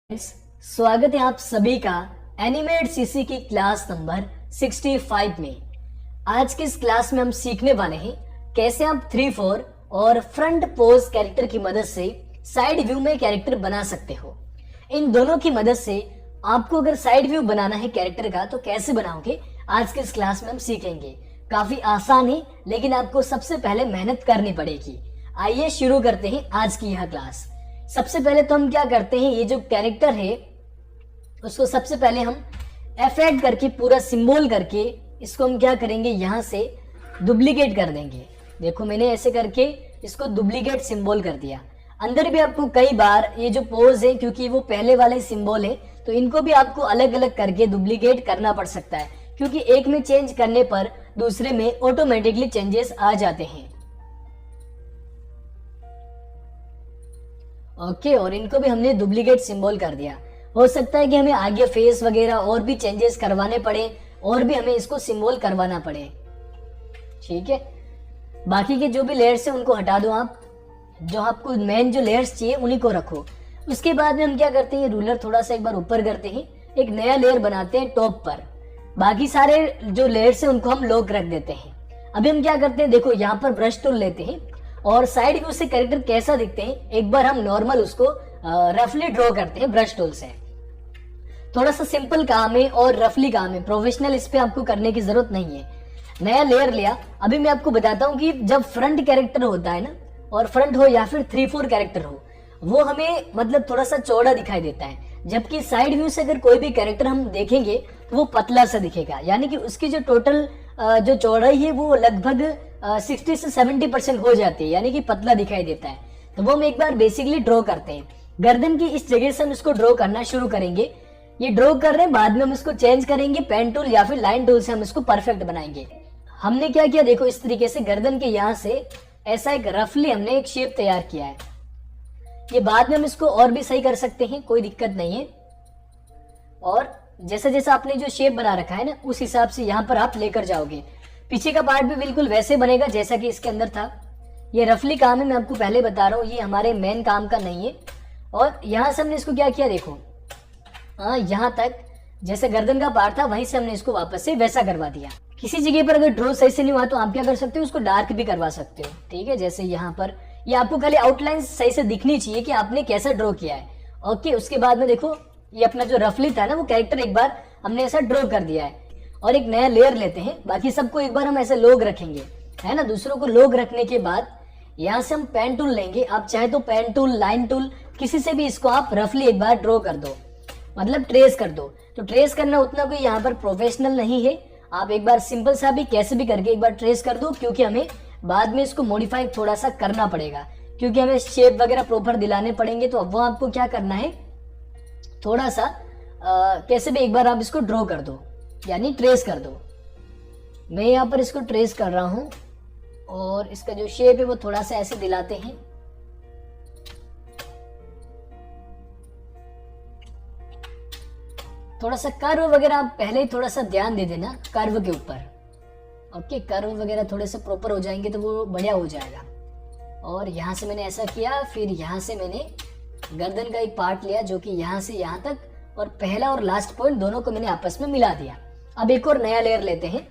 Friends, स्वागत है आप सभी का एनिमेट सीसी की क्लास नंबर 65 में। आज की इस क्लास में हम सीखने वाले हैं कैसे आप 3-4 और फ्रंट पोज कैरेक्टर की मदद से साइड व्यू में कैरेक्टर बना सकते हो। इन दोनों की मदद से आपको अगर साइड व्यू बनाना है कैरेक्टर का तो कैसे बनाओगे, आज की इस क्लास में हम सीखेंगे। काफी आसान है, लेकिन आपको सबसे पहले मेहनत करनी पड़ेगी। आइए शुरू करते हैं आज की यह क्लास। सबसे पहले तो हम क्या करते हैं, ये जो कैरेक्टर है उसको सबसे पहले हम एफ8 करके पूरा सिंबल करके इसको हम क्या करेंगे, यहां से डुप्लीकेट कर देंगे। देखो मैंने ऐसे करके इसको डुप्लीकेट सिंबल कर दिया। अंदर भी आपको कई बार ये जो पोज है, क्योंकि वो पहले वाले सिंबल है तो इनको भी आपको अलग अलग करके डुप्लीकेट करना पड़ सकता है, क्योंकि एक में चेंज करने पर दूसरे में ऑटोमेटिकली चेंजेस आ जाते हैं। ओके, और इनको भी हमने डुप्लीकेट सिंबल कर दिया। हो सकता है कि हमें आगे फेस वगैरह और भी चेंजेस करवाने पड़े और भी हमें इसको सिंबल करवाना पड़े। ठीक है, बाकी के जो भी लेयर्स है उनको हटा दो। आप जो आपको मेन जो लेयर्स चाहिए उन्हीं को रखो। उसके बाद में हम क्या करते हैं, रूलर थोड़ा सा एक बार ऊपर करते हैं, एक नया लेयर बनाते हैं टॉप पर। बाकी सारे जो लेयर्स है उनको हम लॉक रख देते हैं। अभी हम क्या करते हैं, देखो यहाँ पर ब्रश टूल लेते हैं और साइड व्यू से कैरेक्टर कैसा दिखते हैं एक बार हम नॉर्मल उसको रफली ड्रॉ करते हैं ब्रश टूल से। थोड़ा सा सिंपल काम है और रफली काम है, प्रोफेशनल इस पे आपको करने की जरूरत नहीं है। नया लेयर लिया। अभी मैं आपको बताता हूँ कि जब फ्रंट कैरेक्टर होता है ना, और फ्रंट हो या फिर 3-4 कैरेक्टर हो, वो हमें मतलब थोड़ा सा चौड़ा दिखाई देता है, जबकि साइड व्यू से अगर कोई भी कैरेक्टर हम देखेंगे तो वो पतला सा दिखेगा। यानी कि उसकी जो टोटल जो चौड़ाई है वो लगभग 60 से 70% हो जाती है, यानी कि पतला दिखाई देता है। तो वो हम एक बार बेसिकली ड्रॉ करते हैं। गर्दन की इस जगह से हम इसको ड्रॉ करना शुरू करेंगे। ये ड्रॉ कर रहे हैं, बाद में हम इसको चेंज करेंगे पेन टूल या फिर लाइन टूल से हम इसको परफेक्ट बनाएंगे। हमने क्या किया, देखो इस तरीके से गर्दन के यहाँ से ऐसा एक रफली हमने एक शेप तैयार किया है। ये बाद में हम इसको और भी सही कर सकते हैं, कोई दिक्कत नहीं है। और जैसा जैसा आपने जो शेप बना रखा है ना, उस हिसाब से यहाँ पर आप लेकर जाओगे। पीछे का पार्ट भी बिल्कुल वैसे बनेगा जैसा कि इसके अंदर था। ये रफली काम है, मैं आपको पहले बता रहा हूँ, ये हमारे मेन काम का नहीं है। और यहाँ से हमने इसको क्या किया, देखो यहाँ तक जैसे गर्दन का पार्ट था वहीं से हमने इसको वापस से वैसा करवा दिया। किसी जगह पर अगर ड्रॉ सही से नहीं हुआ तो आप क्या कर सकते हो, उसको डार्क भी करवा सकते हो। ठीक है, जैसे यहाँ पर ये आपको खाली आउटलाइन सही से दिखनी चाहिए कि आपने कैसा ड्रॉ किया है। ओके, उसके बाद में देखो ये अपना जो रफली था ना वो कैरेक्टर एक बार हमने ऐसा ड्रॉ कर दिया है। और एक नया लेयर लेते हैं, बाकी सबको एक बार हम ऐसे लोग रखेंगे, है ना। दूसरों को लोग रखने के बाद यहाँ से हम पेन टूल लेंगे। आप चाहे तो पेन टूल, लाइन टूल, किसी से भी इसको आप रफली एक बार ड्रॉ कर दो, मतलब ट्रेस कर दो। तो ट्रेस करना उतना कोई यहाँ पर प्रोफेशनल नहीं है, आप एक बार सिंपल सा भी कैसे भी करके एक बार ट्रेस कर दो, क्योंकि हमें बाद में इसको मॉडिफाई थोड़ा सा करना पड़ेगा, क्योंकि हमें शेप वगैरह प्रॉपर दिलाने पड़ेंगे। तो अब वो आपको क्या करना है, थोड़ा सा कैसे भी एक बार आप इसको ड्रॉ कर दो, यानी ट्रेस कर दो। मैं यहाँ पर इसको ट्रेस कर रहा हूं और इसका जो शेप है वो थोड़ा सा ऐसे दिलाते हैं। थोड़ा सा कर्व वगैरह आप पहले ही थोड़ा सा ध्यान दे देना कर्व के ऊपर। ओके, कर्व वगैरह थोड़े से प्रॉपर हो जाएंगे तो वो बढ़िया हो जाएगा। और यहाँ से मैंने ऐसा किया, फिर यहाँ से मैंने गर्दन का एक पार्ट लिया जो कि यहाँ से यहाँ तक, और पहला और लास्ट पॉइंट दोनों को मैंने आपस में मिला दिया। अब एक और नया लेयर लेते हैं।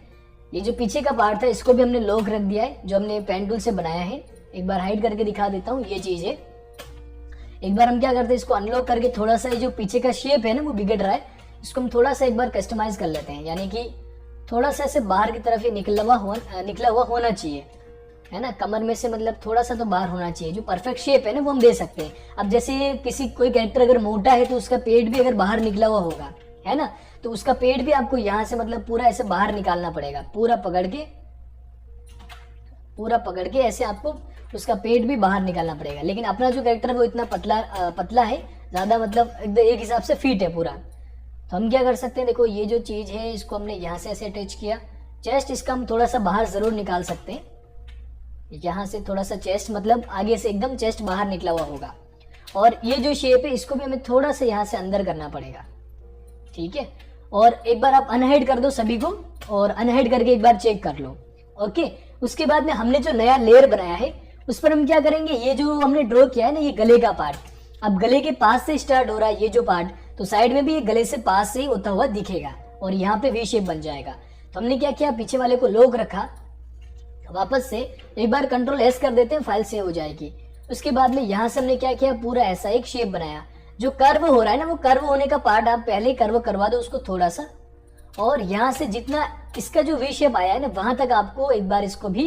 ये जो पीछे का पार्ट था इसको भी हमने लॉक रख दिया है, जो हमने पेन टूल से बनाया है। एक बार हाइड करके दिखा देता हूँ, ये चीज है। एक बार हम क्या करते हैं, इसको अनलॉक करके थोड़ा सा जो पीछे का शेप है ना वो बिगड़ रहा है, इसको हम थोड़ा सा एक बार कस्टमाइज कर लेते हैं। यानी कि थोड़ा सा ऐसे बाहर की तरफ ये निकला हुआ होना चाहिए, है ना। कमर में से मतलब थोड़ा सा तो बाहर होना चाहिए। जो परफेक्ट शेप है ना वो हम दे सकते हैं। अब जैसे कोई कैरेक्टर अगर मोटा है तो उसका पेट भी अगर बाहर निकला हुआ होगा, है ना, तो उसका पेट भी आपको यहाँ से मतलब पूरा ऐसे बाहर निकालना पड़ेगा। पूरा पकड़ के ऐसे आपको उसका पेट भी बाहर निकालना पड़ेगा। लेकिन अपना जो कैरेक्टर है वो इतना पतला है, ज्यादा मतलब एकदम एक हिसाब से फिट है पूरा। तो हम क्या कर सकते हैं, देखो ये जो चीज है इसको हमने यहाँ से ऐसे अटैच किया। चेस्ट इसका हम थोड़ा सा बाहर जरूर निकाल सकते हैं, यहाँ से थोड़ा सा चेस्ट मतलब आगे से एकदम चेस्ट बाहर निकला हुआ होगा। और ये जो शेप है इसको भी हमें थोड़ा सा यहाँ से अंदर करना पड़ेगा। ठीक है, और एक बार आप अनहाइड कर दो सभी को, और अनहाइड करके एक बार चेक कर लो। ओके, उसके बाद में हमने जो नया लेयर बनाया है उस पर हम क्या करेंगे, ये जो हमने ड्रॉ किया है ना ये गले का पार्ट, अब गले के पास से स्टार्ट हो रहा है ये जो पार्ट, तो साइड में भी ये गले से पास से ही होता हुआ दिखेगा और यहाँ पे वी शेप बन जाएगा। तो हमने क्या किया, पीछे वाले को लॉक रखा, वापस से एक बार कंट्रोल एस कर देते हैं, फाइल सेव हो जाएगी। उसके बाद में यहाँ से हमने क्या किया, पूरा ऐसा एक शेप बनाया। जो कर्व हो रहा है ना, वो कर्व होने का पार्ट आप पहले कर्व करवा दो उसको थोड़ा सा, और यहाँ से जितना इसका जो वी शेप आया है ना, वहां तक आपको एक बार इसको भी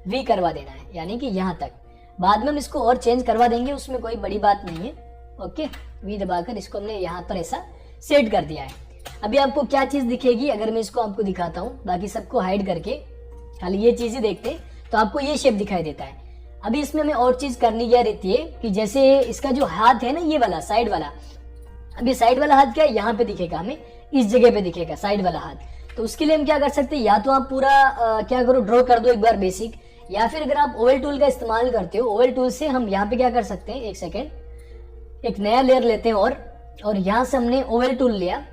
वी करवा देना है, यानी कि यहाँ तक। बाद में हम इसको और चेंज करवा देंगे, उसमें कोई बड़ी बात नहीं है। ओके, वी दबाकर इसको हमने यहाँ पर ऐसा सेट कर दिया है। अभी आपको क्या चीज दिखेगी अगर मैं इसको आपको दिखाता हूँ, बाकी सबको हाइड करके खाली ये चीज ही देखते हैं, तो आपको ये शेप दिखाई देता है। अभी इसमें हमें और चीज करनी क्या रहती है कि जैसे इसका जो हाथ है ना, ये वाला साइड वाला, अभी साइड वाला हाथ क्या है, यहाँ पे दिखेगा, हमें इस जगह पे दिखेगा साइड वाला हाथ। तो उसके लिए हम क्या कर सकते हैं, या तो आप पूरा क्या करो, ड्रॉ कर दो एक बार बेसिक, या फिर अगर आप ओवल टूल का इस्तेमाल करते हो, ओवल टूल से हम यहाँ पे क्या कर सकते हैं, एक सेकेंड, एक नया लेयर लेते हैं और यहाँ से हमने ओवल टूल लिया,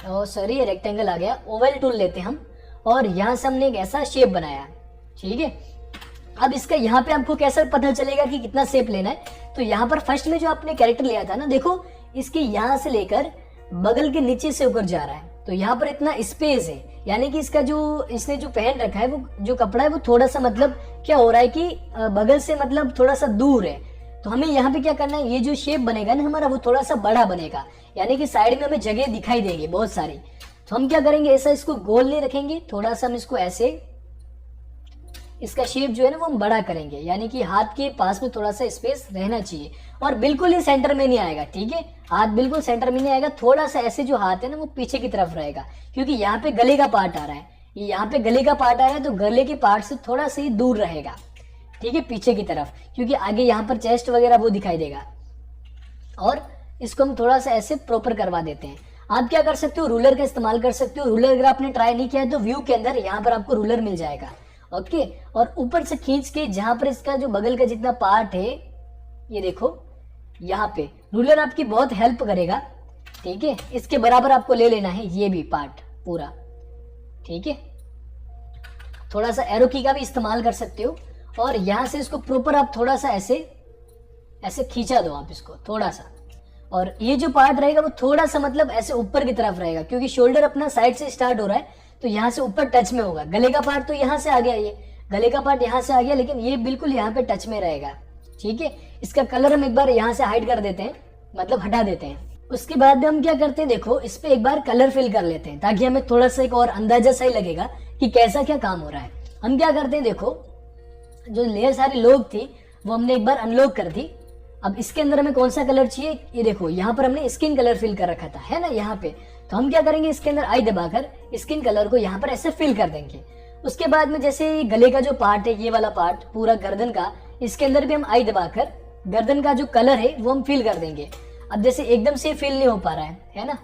और सॉरी रेक्टेंगल आ गया, ओवल टूल लेते हैं हम, और यहाँ से हमने एक ऐसा शेप बनाया। ठीक है, अब इसका यहाँ पे आपको कैसा पता चलेगा कि कितना शेप लेना है, तो यहाँ पर फर्स्ट में जो आपने कैरेक्टर लिया था ना, देखो इसके यहाँ से लेकर बगल के नीचे से ऊपर जा रहा है, तो यहाँ पर इतना स्पेस है, यानी कि इसका जो इसने जो पहन रखा है, वो जो कपड़ा है वो थोड़ा सा मतलब क्या हो रहा है कि बगल से मतलब थोड़ा सा दूर है। तो हमें यहाँ पे क्या करना है, ये जो शेप बनेगा ना हमारा, वो थोड़ा सा बड़ा बनेगा, यानी कि साइड में हमें जगह दिखाई देगी बहुत सारी। तो हम क्या करेंगे, ऐसा इसको गोल नहीं रखेंगे, थोड़ा सा हम इसको ऐसे, इसका शेप जो है ना वो हम बड़ा करेंगे, यानी कि हाथ के पास में थोड़ा सा स्पेस रहना चाहिए, और बिल्कुल ही सेंटर में नहीं आएगा। ठीक है, हाथ बिल्कुल सेंटर में नहीं आएगा, थोड़ा सा ऐसे जो हाथ है ना वो पीछे की तरफ रहेगा, क्योंकि यहाँ पे गले का पार्ट आ रहा है, ये यहाँ पे गले का पार्ट आ रहा है, तो गले के पार्ट से थोड़ा सा ही दूर रहेगा। ठीक है, पीछे की तरफ, क्योंकि आगे यहाँ पर चेस्ट वगैरह वो दिखाई देगा। और इसको हम थोड़ा सा ऐसे प्रॉपर करवा देते हैं। आप क्या कर सकते हो, रूलर का इस्तेमाल कर सकते हो। रूलर अगर आपने ट्राई नहीं किया है तो व्यू के अंदर यहाँ पर आपको रूलर मिल जाएगा। ओके, और ऊपर से खींच के जहां पर इसका जो बगल का जितना पार्ट है, ये देखो यहाँ पे रूलर आपकी बहुत हेल्प करेगा। ठीक है, इसके बराबर आपको ले लेना है ये भी पार्ट पूरा। ठीक है, थोड़ा सा एरो की का भी इस्तेमाल कर सकते हो, और यहां से इसको प्रॉपर आप थोड़ा सा ऐसे ऐसे खींचा दो आप इसको थोड़ा सा, और ये जो पार्ट रहेगा वो थोड़ा सा मतलब ऐसे ऊपर की तरफ रहेगा, क्योंकि शोल्डर अपना साइड से स्टार्ट हो रहा है, तो यहाँ से ऊपर टच में होगा। गले का पार्ट तो यहाँ से आ गया, ये गले का पार्ट यहाँ से आ गया, लेकिन ये बिल्कुल यहाँ पे टच में रहेगा। ठीक है, इसका कलर हम एक बार यहाँ से हाइड कर देते हैं, मतलब हटा देते हैं। उसके बाद में हम क्या करते हैं, देखो इस पे एक बार कलर फिल कर लेते हैं, ताकि हमें थोड़ा सा एक और अंदाजा सही लगेगा कि कैसा क्या काम हो रहा है। हम क्या करते हैं, देखो जो लेयर सारी लॉक थी वो हमने एक बार अनलॉक कर दी। अब इसके अंदर हमें कौन सा कलर चाहिए, ये देखो यहाँ पर हमने स्किन कलर फिल कर रखा था, है ना यहाँ पे। तो हम क्या करेंगे, इसके अंदर आई दबाकर स्किन कलर को यहाँ पर ऐसे फिल कर देंगे। उसके बाद में जैसे गले का जो पार्ट है, ये वाला पार्ट पूरा गर्दन का, इसके अंदर भी हम आई दबाकर गर्दन का जो कलर है वो हम फिल कर देंगे। अब जैसे एकदम से फिल नहीं हो पा रहा है ना,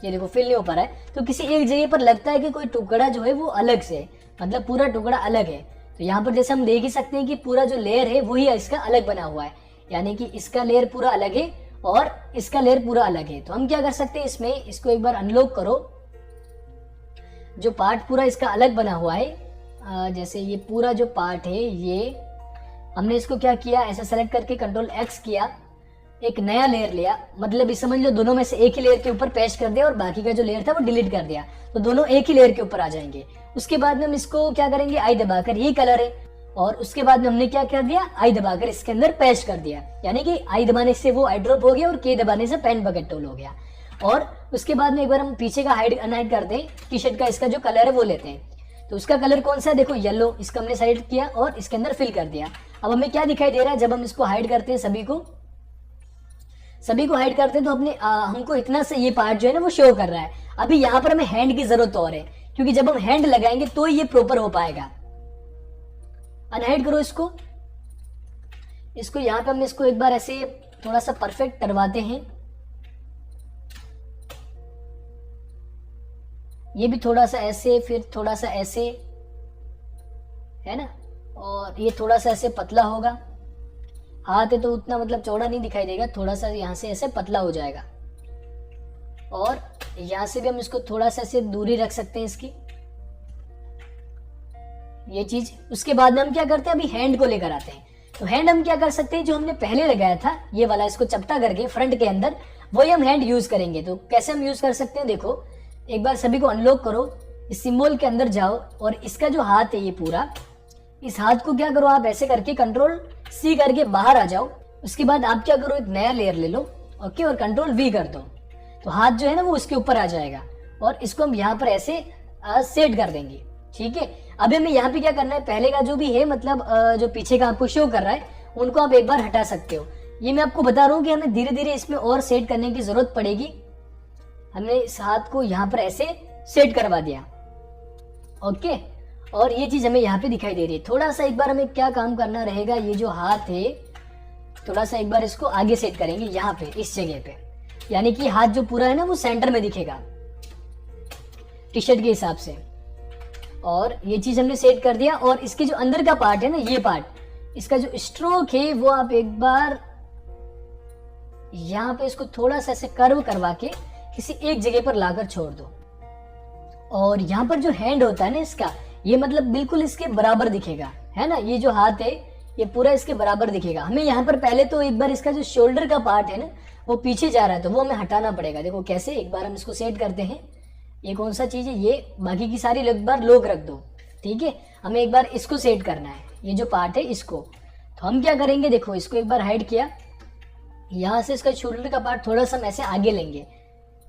ये देखो फिल नहीं हो पा रहा है, तो किसी एक जगह पर लगता है कि कोई टुकड़ा जो है वो अलग से, मतलब पूरा टुकड़ा अलग है। तो यहाँ पर जैसे हम देख ही सकते हैं कि पूरा जो लेयर है वही इसका अलग बना हुआ है, यानी कि इसका लेयर पूरा अलग है और इसका लेयर पूरा अलग है। तो हम क्या कर सकते हैं, इसमें इसको एक बार अनलॉक करो, जो पार्ट पूरा इसका अलग बना हुआ है, जैसे ये पूरा जो पार्ट है, ये हमने इसको क्या किया, ऐसा सेलेक्ट करके कंट्रोल एक्स किया, एक नया लेयर लिया, मतलब इस समझ लो दोनों में से एक ही लेयर के ऊपर पेस्ट कर दिया और बाकी का जो लेयर था वो डिलीट कर दिया, तो दोनों एक ही लेयर के ऊपर आ जाएंगे। उसके बाद में हम इसको क्या करेंगे, आई दबाकर, ये कलर है, और उसके बाद में हमने क्या कर दिया, आई दबाकर इसके अंदर पेस्ट कर दिया, यानी कि आई दबाने से वो आई ड्रॉप हो गया और के दबाने से पेन बकेट टूल हो गया। और उसके बाद में एक बार हम पीछे का हाइड अनहाइड कर दें, टी शर्ट का इसका जो कलर है वो लेते हैं, तो उसका कलर कौन सा है, देखो येलो, इसका हमने सेलेक्ट किया और इसके अंदर फिल कर दिया। अब हमें क्या दिखाई दे रहा है, जब हम इसको हाइड करते हैं, सभी को हाइड करते हैं, तो अपने हमको इतना से ये पार्ट जो है ना वो शो कर रहा है। अभी यहाँ पर हमें हैंड की जरूरत और है, क्योंकि जब हम हैंड लगाएंगे तो ये प्रॉपर हो पाएगा। अनहाइड करो इसको यहाँ पे हम इसको एक बार ऐसे थोड़ा सा परफेक्ट करवाते हैं, ये भी थोड़ा सा ऐसे, फिर थोड़ा सा ऐसे, है ना, और ये थोड़ा सा ऐसे पतला होगा। हाथ है तो उतना मतलब चौड़ा नहीं दिखाई देगा, थोड़ा सा यहाँ से ऐसे पतला हो जाएगा, और यहाँ से भी हम इसको थोड़ा सा ऐसे दूरी रख सकते हैं इसकी, ये चीज। उसके बाद में हम क्या करते हैं, अभी हैंड को लेकर आते हैं। तो हैंड हम क्या कर सकते हैं, जो हमने पहले लगाया था ये वाला, इसको चपटा करके फ्रंट के अंदर, वही हम हैंड यूज करेंगे। तो कैसे हम यूज कर सकते हैं, देखो एक बार सभी को अनलॉक करो, इस सिंबल के अंदर जाओ और इसका जो हाथ है ये पूरा, इस हाथ को क्या करो आप ऐसे करके कंट्रोल सी करके बाहर आ जाओ। उसके बाद आप क्या करो, एक नया लेयर ले लो, ओके, और कंट्रोल वी कर दो, तो हाथ जो है ना वो उसके ऊपर आ जाएगा और इसको हम यहाँ पर ऐसे सेट कर देंगे। ठीक है, अभी हमें यहाँ पे क्या करना है, पहले का जो भी है मतलब जो पीछे का आपको शो कर रहा है उनको आप एक बार हटा सकते हो। ये मैं आपको बता रहा हूँ कि हमें धीरे धीरे इसमें और सेट करने की जरूरत पड़ेगी। हमने इस हाथ को यहाँ पर ऐसे सेट करवा दिया, ओके, और ये चीज हमें यहाँ पे दिखाई दे रही है। थोड़ा सा एक बार हमें क्या काम करना रहेगा, ये जो हाथ है थोड़ा सा एक बार इसको आगे सेट करेंगे यहाँ पे, इस जगह पे, यानी कि हाथ जो पूरा है ना वो सेंटर में दिखेगा टी शर्ट के हिसाब से। और ये चीज हमने सेट कर दिया। और इसके जो अंदर का पार्ट है ना, ये पार्ट, इसका जो स्ट्रोक है वो आप एक बार यहाँ पे इसको थोड़ा सा ऐसे कर्व करवा के किसी एक जगह पर लाकर छोड़ दो। और यहाँ पर जो हैंड होता है ना इसका, ये मतलब बिल्कुल इसके बराबर दिखेगा, है ना, ये जो हाथ है ये पूरा इसके बराबर दिखेगा। हमें यहाँ पर पहले तो एक बार इसका जो शोल्डर का पार्ट है ना वो पीछे जा रहा है, तो वो हमें हटाना पड़ेगा। देखो कैसे, एक बार हम इसको सेट करते हैं। ये कौन सा चीज है, ये बाकी की सारी एक बार लोग रख दो। ठीक है, हमें एक बार इसको सेट करना है, ये जो पार्ट है इसको। तो हम क्या करेंगे, देखो इसको एक बार हाइड किया, यहाँ से इसका शोल्डर का पार्ट थोड़ा सा हम ऐसे आगे लेंगे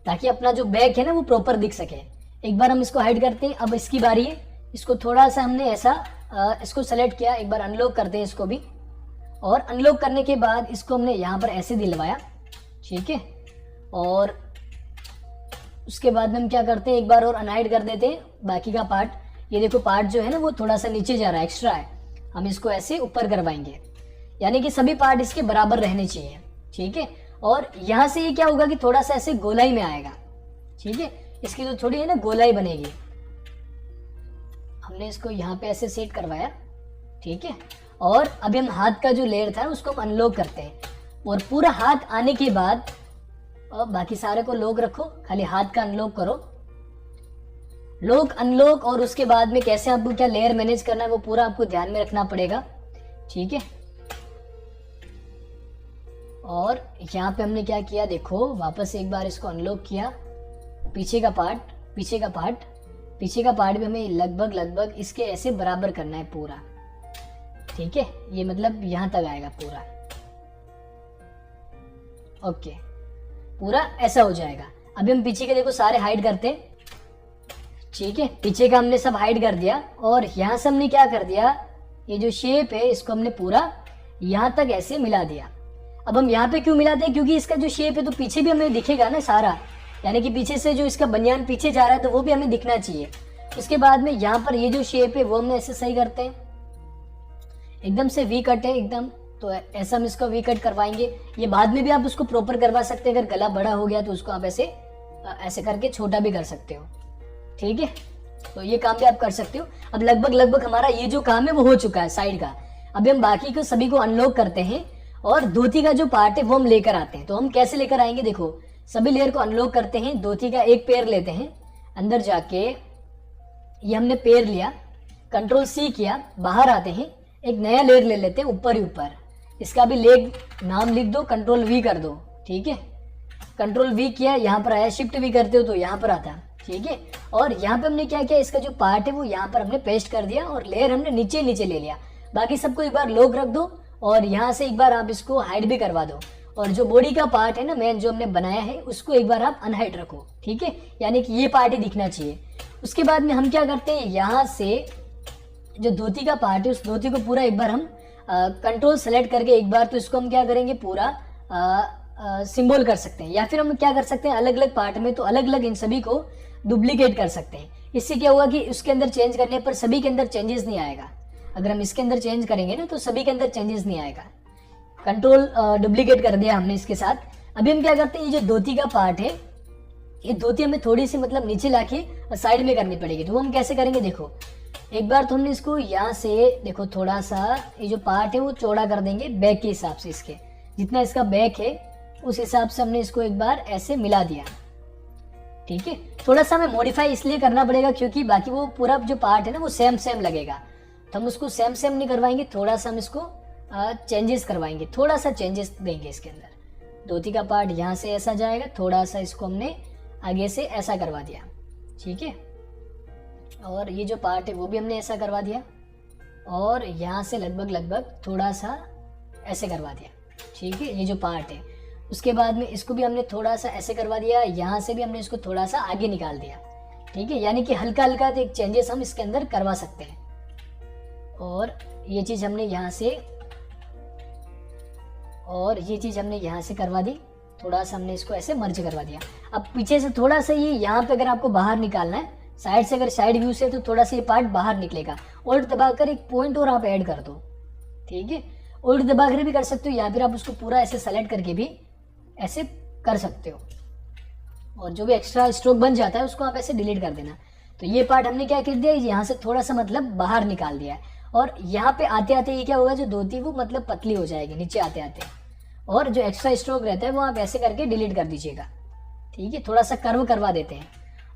ताकि अपना जो बैक है ना वो प्रॉपर दिख सके। एक बार हम इसको हाइड करते हैं। अब इसकी बारी है, इसको थोड़ा सा हमने ऐसा इसको सेलेक्ट किया, एक बार अनलॉक करते हैं इसको भी। और अनलॉक करने के बाद इसको हमने यहाँ पर ऐसे दिलवाया, ठीक है। और उसके बाद में हम क्या करते हैं, एक बार और अनहाइड कर देते हैं बाकी का पार्ट। ये देखो पार्ट जो है ना वो थोड़ा सा नीचे जा रहा है, एक्स्ट्रा है, हम इसको ऐसे ऊपर करवाएंगे, यानी कि सभी पार्ट इसके बराबर रहने चाहिए। ठीक है, और यहाँ से ये क्या होगा कि थोड़ा सा ऐसे गोलाई में आएगा। ठीक है, इसकी जो थोड़ी है ना गोलाई बनेगी। हमने इसको यहाँ पे ऐसे सेट करवाया, ठीक है। और अभी हम हाथ का जो लेयर था उसको हम अनलॉक करते हैं। और पूरा हाथ आने के बाद, और बाकी सारे को लॉक रखो, खाली हाथ का अनलॉक करो, लॉक अनलॉक। और उसके बाद में कैसे आपको क्या लेयर मैनेज करना है वो पूरा आपको ध्यान में रखना पड़ेगा। ठीक है, और यहाँ पे हमने क्या किया, देखो वापस एक बार इसको अनलॉक किया। पीछे का पार्ट भी हमें लगभग इसके ऐसे बराबर करना है पूरा। ठीक है, ये मतलब यहां तक आएगा पूरा, ओके, पूरा ऐसा हो जाएगा। अभी हम पीछे के देखो सारे हाइड करते हैं। ठीक है, पीछे का हमने सब हाइड कर दिया। और यहां से हमने क्या कर दिया, ये जो शेप है इसको हमने पूरा यहां तक ऐसे मिला दिया। अब हम यहाँ पे क्यों मिलाते हैं, क्योंकि इसका जो शेप है तो पीछे भी हमें दिखेगा ना सारा, यानी कि पीछे से जो इसका बनियान पीछे जा रहा है तो वो भी हमें दिखना चाहिए। उसके बाद में यहाँ पर ये जो शेप है वो हम ऐसे सही करते हैं, एकदम से वी कट है एकदम, तो ऐसा हम इसको वी कट करवाएंगे। ये बाद में भी आप उसको प्रॉपर करवा सकते हैं, अगर गला बड़ा हो गया तो उसको आप ऐसे करके छोटा भी कर सकते हो। ठीक है, तो ये काम भी आप कर सकते हो। अब लगभग हमारा ये जो काम है वो हो चुका है साइड का। अभी हम बाकी को सभी को अनलॉक करते हैं और धोती का जो पार्ट है वो हम लेकर आते हैं। तो हम कैसे लेकर आएंगे, देखो सभी लेयर को अनलॉक करते हैं, धोती का एक पेयर लेते हैं, अंदर जाके ये हमने पेयर लिया, कंट्रोल सी किया, बाहर आते हैं, एक नया लेयर ले लेते हैं ऊपर ही ऊपर, इसका भी लेग नाम लिख दो, कंट्रोल वी कर दो। ठीक है, कंट्रोल वी किया, यहाँ पर आया, शिफ्ट वी करते हो तो यहाँ पर आता। ठीक है, और यहाँ पे हमने क्या किया, इसका जो पार्ट है वो यहाँ पर हमने पेस्ट कर दिया और लेयर हमने नीचे ले लिया। बाकी सबको एक बार लॉक रख दो और यहाँ से एक बार आप इसको हाइड भी करवा दो। और जो बॉडी का पार्ट है ना मेन जो हमने बनाया है उसको एक बार आप अनहाइड रखो। ठीक है, यानी कि ये पार्ट ही दिखना चाहिए। उसके बाद में हम क्या करते हैं, यहाँ से जो धोती का पार्ट है उस धोती को पूरा एक बार हम कंट्रोल सेलेक्ट करके एक बार तो इसको हम क्या करेंगे पूरा सिंबल कर सकते हैं, या फिर हम क्या कर सकते हैं अलग अलग पार्ट में तो अलग अलग इन सभी को डुप्लीकेट कर सकते हैं। इससे क्या हुआ कि उसके अंदर चेंज करने पर सभी के अंदर चेंजेस नहीं आएगा। अगर हम इसके अंदर चेंज करेंगे ना तो सभी के अंदर चेंजेस नहीं आएगा। कंट्रोल डुप्लीकेट कर दिया हमने इसके साथ। अभी हम क्या करते हैं, ये जो धोती का पार्ट है ये धोती हमें थोड़ी सी मतलब नीचे लाके साइड में करनी पड़ेगी। तो हम कैसे करेंगे, देखो एक बार तो हमने इसको यहाँ से देखो थोड़ा सा ये जो पार्ट है वो चौड़ा कर देंगे बैक के हिसाब से, इसके जितना इसका बैक है उस हिसाब से हमने इसको एक बार ऐसे मिला दिया। ठीक है, थोड़ा सा हमें मॉडिफाई इसलिए करना पड़ेगा क्योंकि बाकी वो पूरा जो पार्ट है ना वो सेम लगेगा, तो हम उसको सेम नहीं करवाएंगे, थोड़ा सा हम इसको चेंजेस करवाएंगे, थोड़ा सा चेंजेस देंगे इसके अंदर। धोती का पार्ट यहाँ से ऐसा जाएगा, थोड़ा सा इसको हमने आगे से ऐसा करवा दिया, ठीक है। और ये जो पार्ट है वो भी हमने ऐसा करवा दिया, और यहाँ से लगभग थोड़ा सा ऐसे करवा दिया, ठीक है, ये जो पार्ट है। उसके बाद में इसको भी हमने थोड़ा सा ऐसे करवा दिया, यहाँ से भी हमने इसको थोड़ा सा आगे निकाल दिया, ठीक है। यानी कि हल्का हल्का एक चेंजेस हम इसके अंदर करवा सकते हैं। और ये चीज़ हमने यहाँ से, और ये चीज़ हमने यहाँ से करवा दी, थोड़ा सा हमने इसको ऐसे मर्ज करवा दिया। अब पीछे से थोड़ा सा ये यहाँ पे अगर आपको बाहर निकालना है, साइड से अगर साइड व्यू से, तो थोड़ा सा ये पार्ट बाहर निकलेगा। उल्ट दबाकर एक पॉइंट और आप ऐड कर दो, ठीक है। उल्ट दबाकर भी कर सकते हो, या फिर आप उसको पूरा ऐसे सेलेक्ट करके भी ऐसे कर सकते हो। और जो भी एक्स्ट्रा स्ट्रोक बन जाता है उसको आप ऐसे डिलीट कर देना। तो ये पार्ट हमने क्या कर दिया, यहाँ से थोड़ा सा मतलब बाहर निकाल दिया है। और यहाँ पे आते आते ये क्या होगा, जो धोती वो मतलब पतली हो जाएगी नीचे आते आते। और जो एक्स्ट्रा स्ट्रोक रहता है वो आप ऐसे करके डिलीट कर दीजिएगा, ठीक है। थोड़ा सा कर्व करवा देते हैं।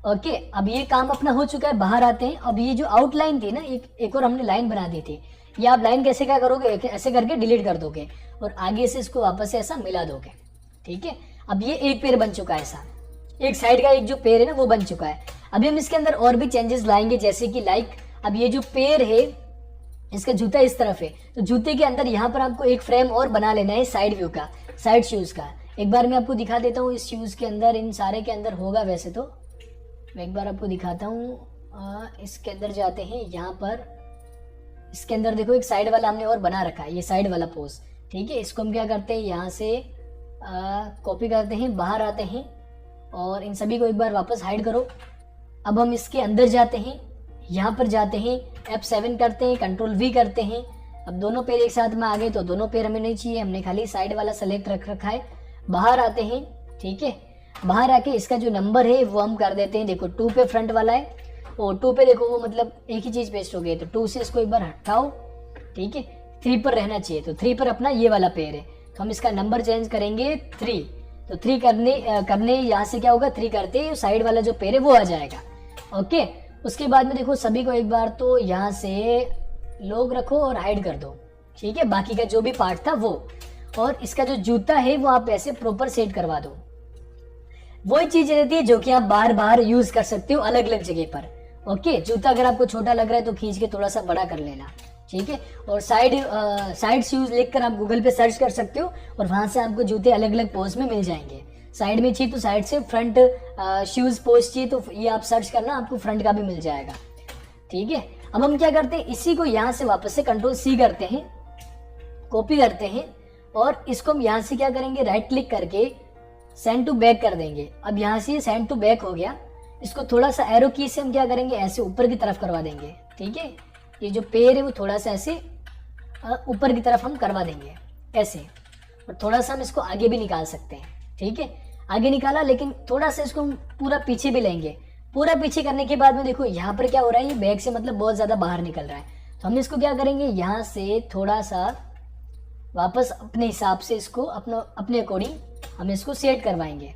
ओके, अब ये काम अपना हो चुका है, बाहर आते हैं। अब ये जो आउटलाइन थी ना, एक और हमने लाइन बना दी थी, ये आप लाइन कैसे क्या करोगे, ऐसे करके डिलीट कर दोगे और आगे से इसको वापस से ऐसा मिला दोगे, ठीक है। अब ये एक पैर बन चुका है, ऐसा एक साइड का एक जो पैर है ना वो बन चुका है। अभी हम इसके अंदर और भी चेंजेस लाएंगे, जैसे कि अब ये जो पैर है, इसका जूता इस तरफ है, तो जूते के अंदर यहाँ पर आपको एक फ्रेम और बना लेना है साइड व्यू का, साइड शूज का। एक बार मैं आपको दिखा देता हूँ इस शूज के अंदर, इन सारे के अंदर होगा वैसे तो, मैं एक बार आपको दिखाता हूँ। इसके अंदर जाते हैं, यहाँ पर इसके अंदर देखो एक साइड वाला हमने और बना रखा है, ये साइड वाला पोज, ठीक है। इसको हम क्या करते हैं, यहाँ से कॉपी करते हैं, बाहर आते हैं और इन सभी को एक बार वापस हाइड करो। अब हम इसके अंदर जाते हैं, यहाँ पर जाते हैं, F7 करते हैं, कंट्रोल V करते हैं। अब दोनों पैर एक साथ में आ गए, तो दोनों पैर हमें नहीं चाहिए, हमने खाली साइड वाला सेलेक्ट रख रखा है। बाहर आते हैं, ठीक है। बाहर आके इसका जो नंबर है वो हम कर देते हैं, देखो 2 पे फ्रंट वाला है, और 2 पे देखो वो मतलब एक ही चीज़ पेस्ट हो गई, तो 2 से इसको एक बार हटाओ, ठीक है। 3 पर रहना चाहिए, तो 3 पर अपना ये वाला पैर है, तो हम इसका नंबर चेंज करेंगे 3। तो 3 करने यहाँ से क्या होगा, 3 करते साइड वाला जो पैर है वो आ जाएगा, ओके। उसके बाद में देखो सभी को एक बार तो यहाँ से लोग रखो और हाइड कर दो, ठीक है, बाकी का जो भी पार्ट था वो। और इसका जो जूता है वो आप ऐसे प्रॉपर सेट करवा दो। वही चीज रहती है जो कि आप बार बार यूज कर सकते हो अलग अलग जगह पर, ओके। जूता अगर आपको छोटा लग रहा है तो खींच के थोड़ा सा बड़ा कर लेना, ठीक है। और साइड शूज लिखकर आप गूगल पे सर्च कर सकते हो और वहां से आपको जूते अलग अलग पोज में मिल जाएंगे। साइड में चाहिए तो साइड से, फ्रंट शूज पोज चाहिए तो ये आप सर्च करना, आपको फ्रंट का भी मिल जाएगा, ठीक है। अब हम क्या करते हैं, इसी को यहाँ से वापस से कंट्रोल C करते हैं, कॉपी करते हैं, और इसको हम यहाँ से क्या करेंगे, राइट क्लिक करके सेंड टू बैक कर देंगे। अब यहाँ से सेंड टू बैक हो गया, इसको थोड़ा सा एरो की से हम क्या करेंगे, ऐसे ऊपर की तरफ करवा देंगे, ठीक है। ये जो पैर है वो थोड़ा सा ऐसे ऊपर की तरफ हम करवा देंगे ऐसे, और थोड़ा सा हम इसको आगे भी निकाल सकते हैं, ठीक है। आगे निकाला, लेकिन थोड़ा सा इसको हम पूरा पीछे भी लेंगे। पूरा पीछे करने के बाद में देखो यहाँ पर क्या हो रहा है, ये बैग से मतलब बहुत ज़्यादा बाहर निकल रहा है, तो हम इसको क्या करेंगे, यहाँ से थोड़ा सा वापस अपने हिसाब से इसको अपने अकॉर्डिंग हम इसको सेट करवाएंगे,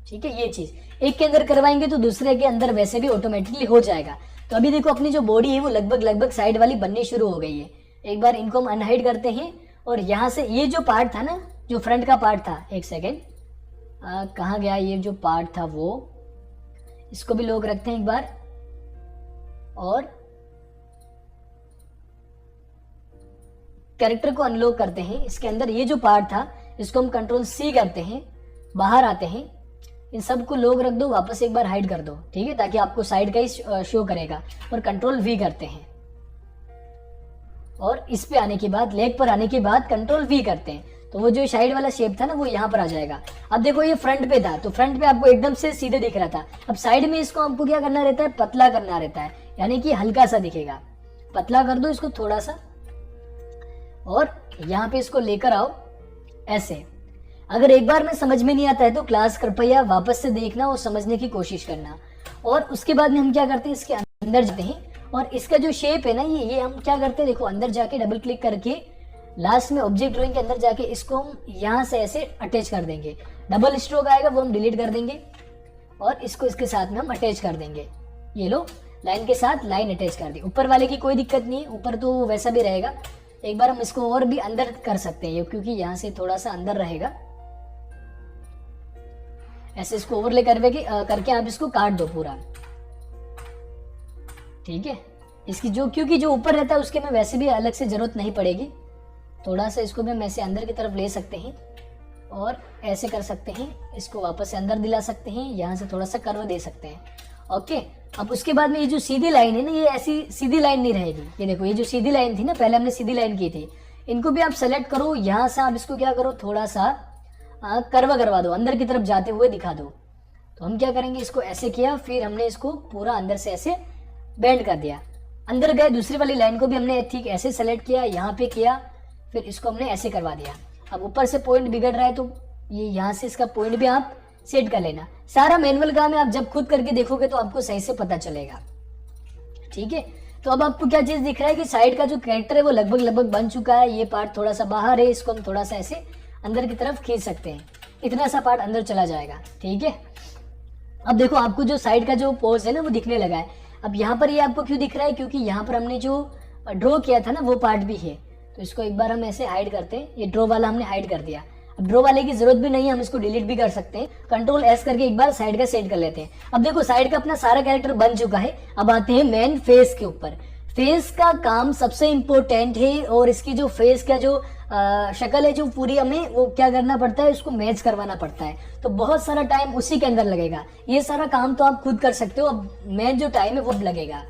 ठीक है। ये चीज़ एक के अंदर करवाएंगे तो दूसरे के अंदर वैसे भी ऑटोमेटिकली हो जाएगा। तो अभी देखो अपनी जो बॉडी है वो लगभग साइड वाली बननी शुरू हो गई है। एक बार इनको हम अनहाइड करते हैं, और यहाँ से ये जो पार्ट था ना, जो फ्रंट का पार्ट था, एक सेकेंड कहाँ गया ये जो पार्ट था वो, इसको भी लोग रखते हैं एक बार, और कैरेक्टर को अनलॉक करते हैं। इसके अंदर ये जो पार्ट था इसको हम कंट्रोल C करते हैं, बाहर आते हैं, इन सबको लोग रख दो, वापस एक बार हाइड कर दो, ठीक है, ताकि आपको साइड का ही शो करेगा। और कंट्रोल V करते हैं, और इस पे आने के बाद, लेग पर आने के बाद कंट्रोल V करते हैं, तो वो जो साइड वाला शेप था ना वो यहाँ पर आ जाएगा। अब देखो ये फ्रंट पे था, तो फ्रंट पे आपको एकदम से सीधे दिख रहा था। अब साइड में इसको आपको क्या करना रहता है, पतला करना रहता है, यानी कि हल्का सा दिखेगा। पतला कर दो इसको थोड़ा सा, और यहाँ पे इसको लेकर आओ ऐसे। अगर एक बार में समझ में नहीं आता है तो क्लास कृपया वापस से देखना और समझने की कोशिश करना। और उसके बाद में हम क्या करते हैं, इसके अंदर जाते हैं, और इसका जो शेप है ना ये हम क्या करते हैं, देखो अंदर जाके डबल क्लिक करके लास्ट में ऑब्जेक्ट ड्राइंग के अंदर जाके इसको हम यहाँ से ऐसे अटैच कर देंगे। डबल स्ट्रोक आएगा वो हम डिलीट कर देंगे, और इसको इसके साथ में हम अटैच कर देंगे। ये लो, लाइन के साथ लाइन अटैच कर दी। ऊपर वाले की कोई दिक्कत नहीं है, ऊपर तो वैसा भी रहेगा, एक बार हम इसको और भी अंदर कर सकते हैं, क्योंकि यहाँ से थोड़ा सा अंदर रहेगा। ऐसे इसको ओवरले करके आप इसको काट दो पूरा, ठीक है। इसकी क्योंकि जो ऊपर रहता है उसके में वैसे भी अलग से जरूरत नहीं पड़ेगी। थोड़ा सा इसको भी हम ऐसे अंदर की तरफ ले सकते हैं और ऐसे कर सकते हैं, इसको वापस से अंदर दिला सकते हैं, यहाँ से थोड़ा सा कर्व दे सकते हैं। ओके, अब उसके बाद में ये जो सीधी लाइन है ना, ये ऐसी सीधी लाइन नहीं रहेगी। ये देखो, ये जो सीधी लाइन थी ना, पहले हमने सीधी लाइन की थी, इनको भी आप सेलेक्ट करो, यहाँ से आप इसको क्या करो, थोड़ा सा कर्व करवा दो, अंदर की तरफ जाते हुए दिखा दो। तो हम क्या करेंगे, इसको ऐसे किया, फिर हमने इसको पूरा अंदर से ऐसे बेंड कर दिया, अंदर गए। दूसरी वाली लाइन को भी हमने ठीक ऐसे सेलेक्ट किया, यहाँ पे किया, फिर इसको हमने ऐसे करवा दिया। अब ऊपर से पॉइंट बिगड़ रहा है तो ये यहाँ से इसका पॉइंट भी आप सेट कर लेना। सारा मैनुअल काम है, आप जब खुद करके देखोगे तो आपको सही से पता चलेगा, ठीक है। तो अब आपको क्या चीज दिख रहा है कि साइड का जो कैरेक्टर है वो लगभग बन चुका है। ये पार्ट थोड़ा सा बाहर है, इसको हम थोड़ा सा ऐसे अंदर की तरफ खींच सकते हैं, इतना सा पार्ट अंदर चला जाएगा, ठीक है। अब देखो, आपको जो साइड का जो पोज है ना वो दिखने लगा है। अब यहाँ पर ये आपको क्यों दिख रहा है, क्योंकि यहाँ पर हमने जो ड्रॉ किया था ना वो पार्ट भी है। तो इसको एक बार हम ऐसे हाइड करते हैं, ये ड्रॉ वाला हमने हाइड कर दिया। अब ड्रॉ वाले की जरूरत भी नहीं है, हम इसको डिलीट भी कर सकते हैं। कंट्रोल एस करके एक बार साइड का सेट कर लेते हैं। अब देखो, साइड का अपना सारा कैरेक्टर बन चुका है। अब आते हैं मेन फेस के ऊपर। फेस का काम सबसे इम्पोर्टेंट है, और इसकी जो फेस का जो शक्ल है जो पूरी, हमें वो क्या करना पड़ता है, उसको मैच करवाना पड़ता है। तो बहुत सारा टाइम उसी के अंदर लगेगा। ये सारा काम तो आप खुद कर सकते हो, अब मेन जो टाइम है वो लगेगा।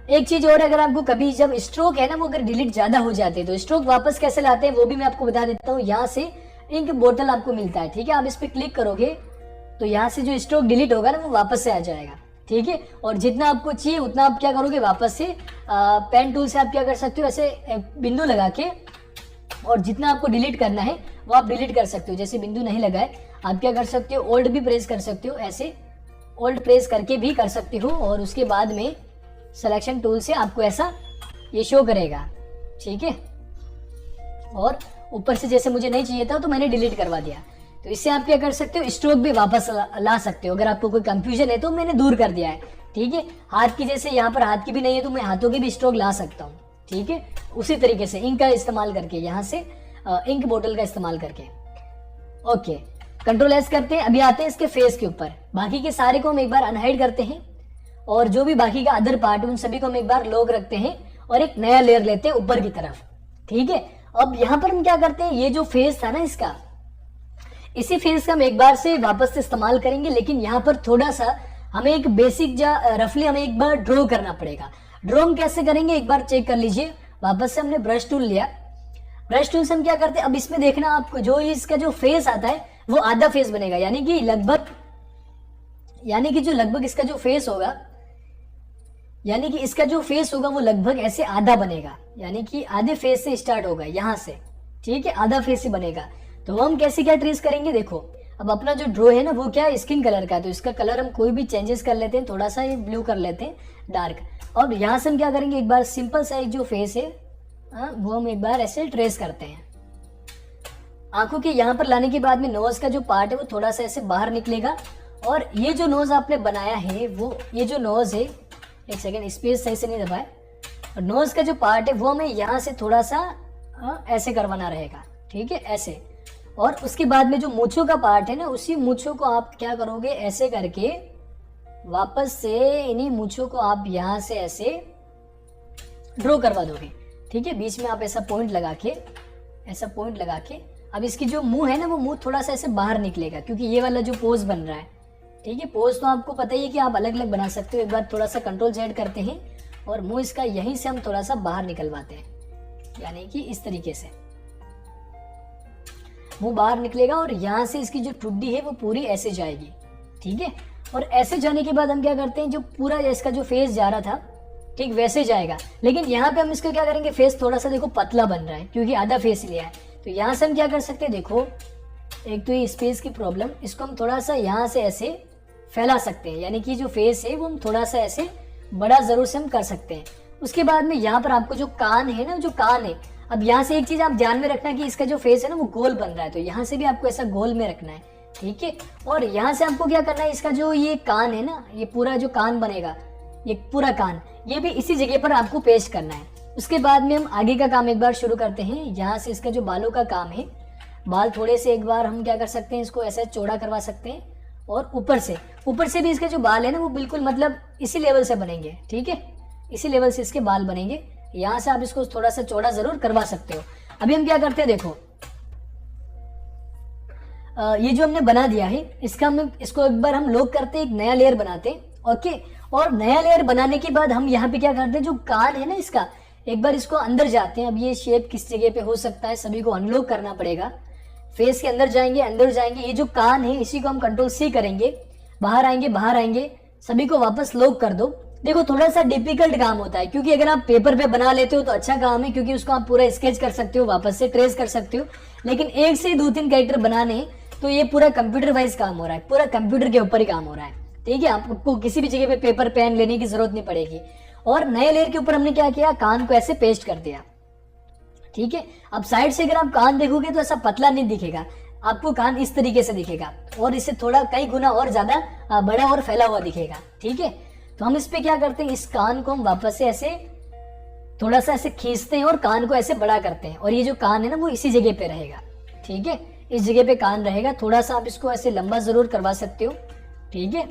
एक चीज और, अगर आपको कभी जब स्ट्रोक है ना वो अगर डिलीट ज्यादा हो जाते हैं तो स्ट्रोक वापस कैसे लाते हैं वो भी मैं आपको बता देता हूँ। यहाँ से इंक बोतल आपको मिलता है, ठीक है। आप इस पे क्लिक करोगे तो यहाँ से जो स्ट्रोक डिलीट होगा ना वो वापस से आ जाएगा, ठीक है। और जितना आपको चाहिए उतना आप क्या करोगे, वापस से पेन टूल से आप क्या कर सकते हो, ऐसे बिंदु लगा के, और जितना आपको डिलीट करना है वो आप डिलीट कर सकते हो। जैसे बिंदु नहीं लगा है, आप क्या कर सकते हो, ओल्ड भी प्रेस कर सकते हो, ऐसे ओल्ड प्रेस करके भी कर सकते हो, और उसके बाद में सिलेक्शन टूल से आपको ऐसा ये शो करेगा, ठीक है। और ऊपर से जैसे मुझे नहीं चाहिए था तो मैंने डिलीट करवा दिया। तो इससे आप क्या कर सकते हो, स्ट्रोक भी वापस ला सकते हो। अगर आपको कोई कंफ्यूजन है तो मैंने दूर कर दिया है, ठीक है। हाथ की जैसे यहाँ पर हाथ की भी नहीं है तो मैं हाथों की भी स्ट्रोक ला सकता हूँ, ठीक है। उसी तरीके से इंक का इस्तेमाल करके, यहाँ से इंक बोतल का इस्तेमाल करके। ओके, कंट्रोल एस करते हैं। अभी आते हैं इसके फेस के ऊपर। बाकी के सारे को हम एक बार अनहाइड करते हैं, और जो भी बाकी का अदर पार्ट उन सभी को हम एक बार लॉक रखते हैं और एक नया लेयर लेते हैं ऊपर की तरफ, ठीक है। अब यहाँ पर हम क्या करते हैं, ये जो फेस था ना इसका, इसी फेस का हम एक बार से वापस से इस्तेमाल करेंगे, लेकिन यहाँ पर थोड़ा सा हमें एक बेसिक रफली हमें एक बार ड्रॉ करना पड़ेगा। ड्रॉ हम कैसे करेंगे एक बार चेक कर लीजिए। वापस से हमने ब्रश टूल लिया, ब्रश टूल से हम क्या करते हैं, अब इसमें देखना आपको जो इसका जो फेस आता है वो आधा फेस बनेगा, यानी कि लगभग इसका जो फेस होगा, यानी कि इसका जो फेस होगा वो लगभग ऐसे आधा बनेगा, यानी कि आधे फेस से स्टार्ट होगा यहाँ से, ठीक है, आधा फेस ही बनेगा। तो हम कैसे क्या ट्रेस करेंगे, देखो अब अपना जो ड्रॉ है ना वो क्या है, स्किन कलर का है, तो इसका कलर हम कोई भी चेंजेस कर लेते हैं, थोड़ा सा ये ब्लू कर लेते हैं डार्क। और यहाँ से हम क्या करेंगे, एक बार सिंपल सा एक जो फेस है वो हम एक बार ऐसे ट्रेस करते हैं। आंखों के यहाँ पर लाने के बाद में नोज का जो पार्ट है वो थोड़ा सा ऐसे बाहर निकलेगा, और ये जो नोज आपने बनाया है वो, ये जो नोज है, एक सेकेंड स्पेस सही से नहीं दबाए, और नोज का जो पार्ट है वो हमें यहाँ से थोड़ा सा ऐसे करवाना रहेगा, ठीक है, ऐसे। और उसके बाद में जो मूंछों का पार्ट है ना, उसी मूंछों को आप क्या करोगे, ऐसे करके वापस से इन्हीं मूंछों को आप यहाँ से ऐसे ड्रॉ करवा दोगे, ठीक है। बीच में आप ऐसा पॉइंट लगा के, अब इसकी जो मुंह है ना वो मुंह थोड़ा सा ऐसे बाहर निकलेगा, क्योंकि ये वाला जो पोज बन रहा है, ठीक है। पोज तो आपको पता ही है कि आप अलग अलग बना सकते हो। एक बार थोड़ा सा कंट्रोल जेड करते हैं और मुंह इसका यहीं से हम थोड़ा सा बाहर निकलवाते हैं, यानी कि इस तरीके से मुंह बाहर निकलेगा, और यहाँ से इसकी जो ठुड्डी है वो पूरी ऐसे जाएगी, ठीक है। और ऐसे जाने के बाद हम क्या करते हैं, जो पूरा इसका जो फेस जा रहा था ठीक वैसे जाएगा, लेकिन यहाँ पे हम इसको क्या करेंगे, फेस थोड़ा सा देखो पतला बन रहा है क्योंकि आधा फेस लिया है। तो यहाँ से हम क्या कर सकते हैं, देखो एक तो ये स्पेस की प्रॉब्लम, इसको हम थोड़ा सा यहाँ से ऐसे फैला सकते हैं, यानी कि जो फेस है वो हम थोड़ा सा ऐसे बड़ा जरूर से हम कर सकते हैं। उसके बाद में यहाँ पर आपको जो कान है ना, जो कान है, अब यहाँ से एक चीज आप ध्यान में रखना कि इसका जो फेस है ना वो गोल बन रहा है, तो यहाँ से भी आपको ऐसा गोल में रखना है, ठीक है। और यहाँ से आपको क्या करना है, इसका जो ये कान है ना, ये पूरा जो कान बनेगा, ये पूरा कान, ये भी इसी जगह पर आपको पेस्ट करना है, उसके बाद में हम आगे का काम एक बार शुरू करते हैं। यहाँ से इसका जो बालों का काम है, बाल थोड़े से एक बार हम क्या कर सकते हैं, इसको ऐसे चौड़ा करवा सकते हैं और ऊपर से भी इसके जो बाल है ना वो बिल्कुल मतलब इसी लेवल से बनेंगे। ठीक है, इसी लेवल से इसके बाल बनेंगे। यहाँ से आप इसको थोड़ा सा चौड़ा जरूर करवा सकते हो। अभी हम क्या करते हैं, देखो ये जो हमने बना दिया है इसको एक बार हम लॉक करते हैं, एक नया लेयर बनाते हैं। ओके, और नया लेयर बनाने के बाद हम यहाँ पे क्या करते हैं, जो कान है ना इसका, एक बार इसको अंदर जाते हैं। अब ये शेप किस जगह पे हो सकता है, सभी को अनलॉक करना पड़ेगा। फेस के अंदर जाएंगे, ये जो कान है इसी को हम कंट्रोल सी करेंगे, बाहर आएंगे, सभी को वापस लॉक कर दो। देखो थोड़ा सा डिफिकल्ट काम होता है, क्योंकि अगर आप पेपर पे बना लेते हो तो अच्छा काम है, क्योंकि उसको आप पूरा स्केच कर सकते हो, वापस से ट्रेस कर सकते हो। लेकिन एक से 2-3 कैरेक्टर बनाने हैं तो ये पूरा कंप्यूटर वाइज काम हो रहा है, पूरा कंप्यूटर के ऊपर ही काम हो रहा है। ठीक है, आपको किसी भी जगह पे पेपर पेन लेने की जरूरत नहीं पड़ेगी। और नए लेयर के ऊपर हमने क्या किया, कान को ऐसे पेस्ट कर दिया। ठीक है, अब साइड से अगर आप कान देखोगे तो ऐसा पतला नहीं दिखेगा, आपको कान इस तरीके से दिखेगा और इससे थोड़ा कई गुना और ज्यादा बड़ा और फैला हुआ दिखेगा। ठीक है, तो हम इस पे क्या करते हैं, इस कान को हम वापस से ऐसे थोड़ा सा ऐसे खींचते हैं और कान को ऐसे बड़ा करते हैं, और ये जो कान है ना वो इसी जगह पे रहेगा। ठीक है, इस जगह पे कान रहेगा। थोड़ा सा आप इसको ऐसे लंबा जरूर करवा सकते हो। ठीक है,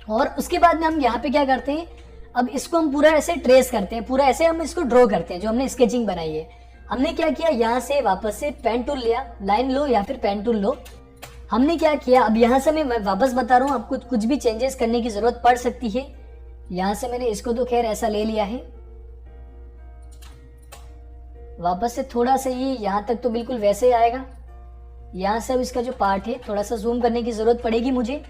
और उसके बाद में हम यहाँ पे क्या करते हैं, अब इसको हम पूरा ऐसे ट्रेस करते हैं, पूरा ऐसे हम इसको ड्रॉ करते हैं, जो हमने स्केचिंग बनाई है। हमने क्या किया, यहाँ से वापस से पेन टूल लिया, लाइन लो या फिर पेन टूल लो। हमने क्या किया, अब यहाँ से मैं वापस बता रहा हूँ, आपको कुछ भी चेंजेस करने की जरूरत पड़ सकती है। यहाँ से मैंने इसको तो खैर ऐसा ले लिया है, वापस से थोड़ा सा ये यहाँ तक तो बिल्कुल वैसे ही आएगा। यहाँ से अब इसका जो पार्ट है थोड़ा सा जूम करने की जरूरत पड़ेगी मुझे।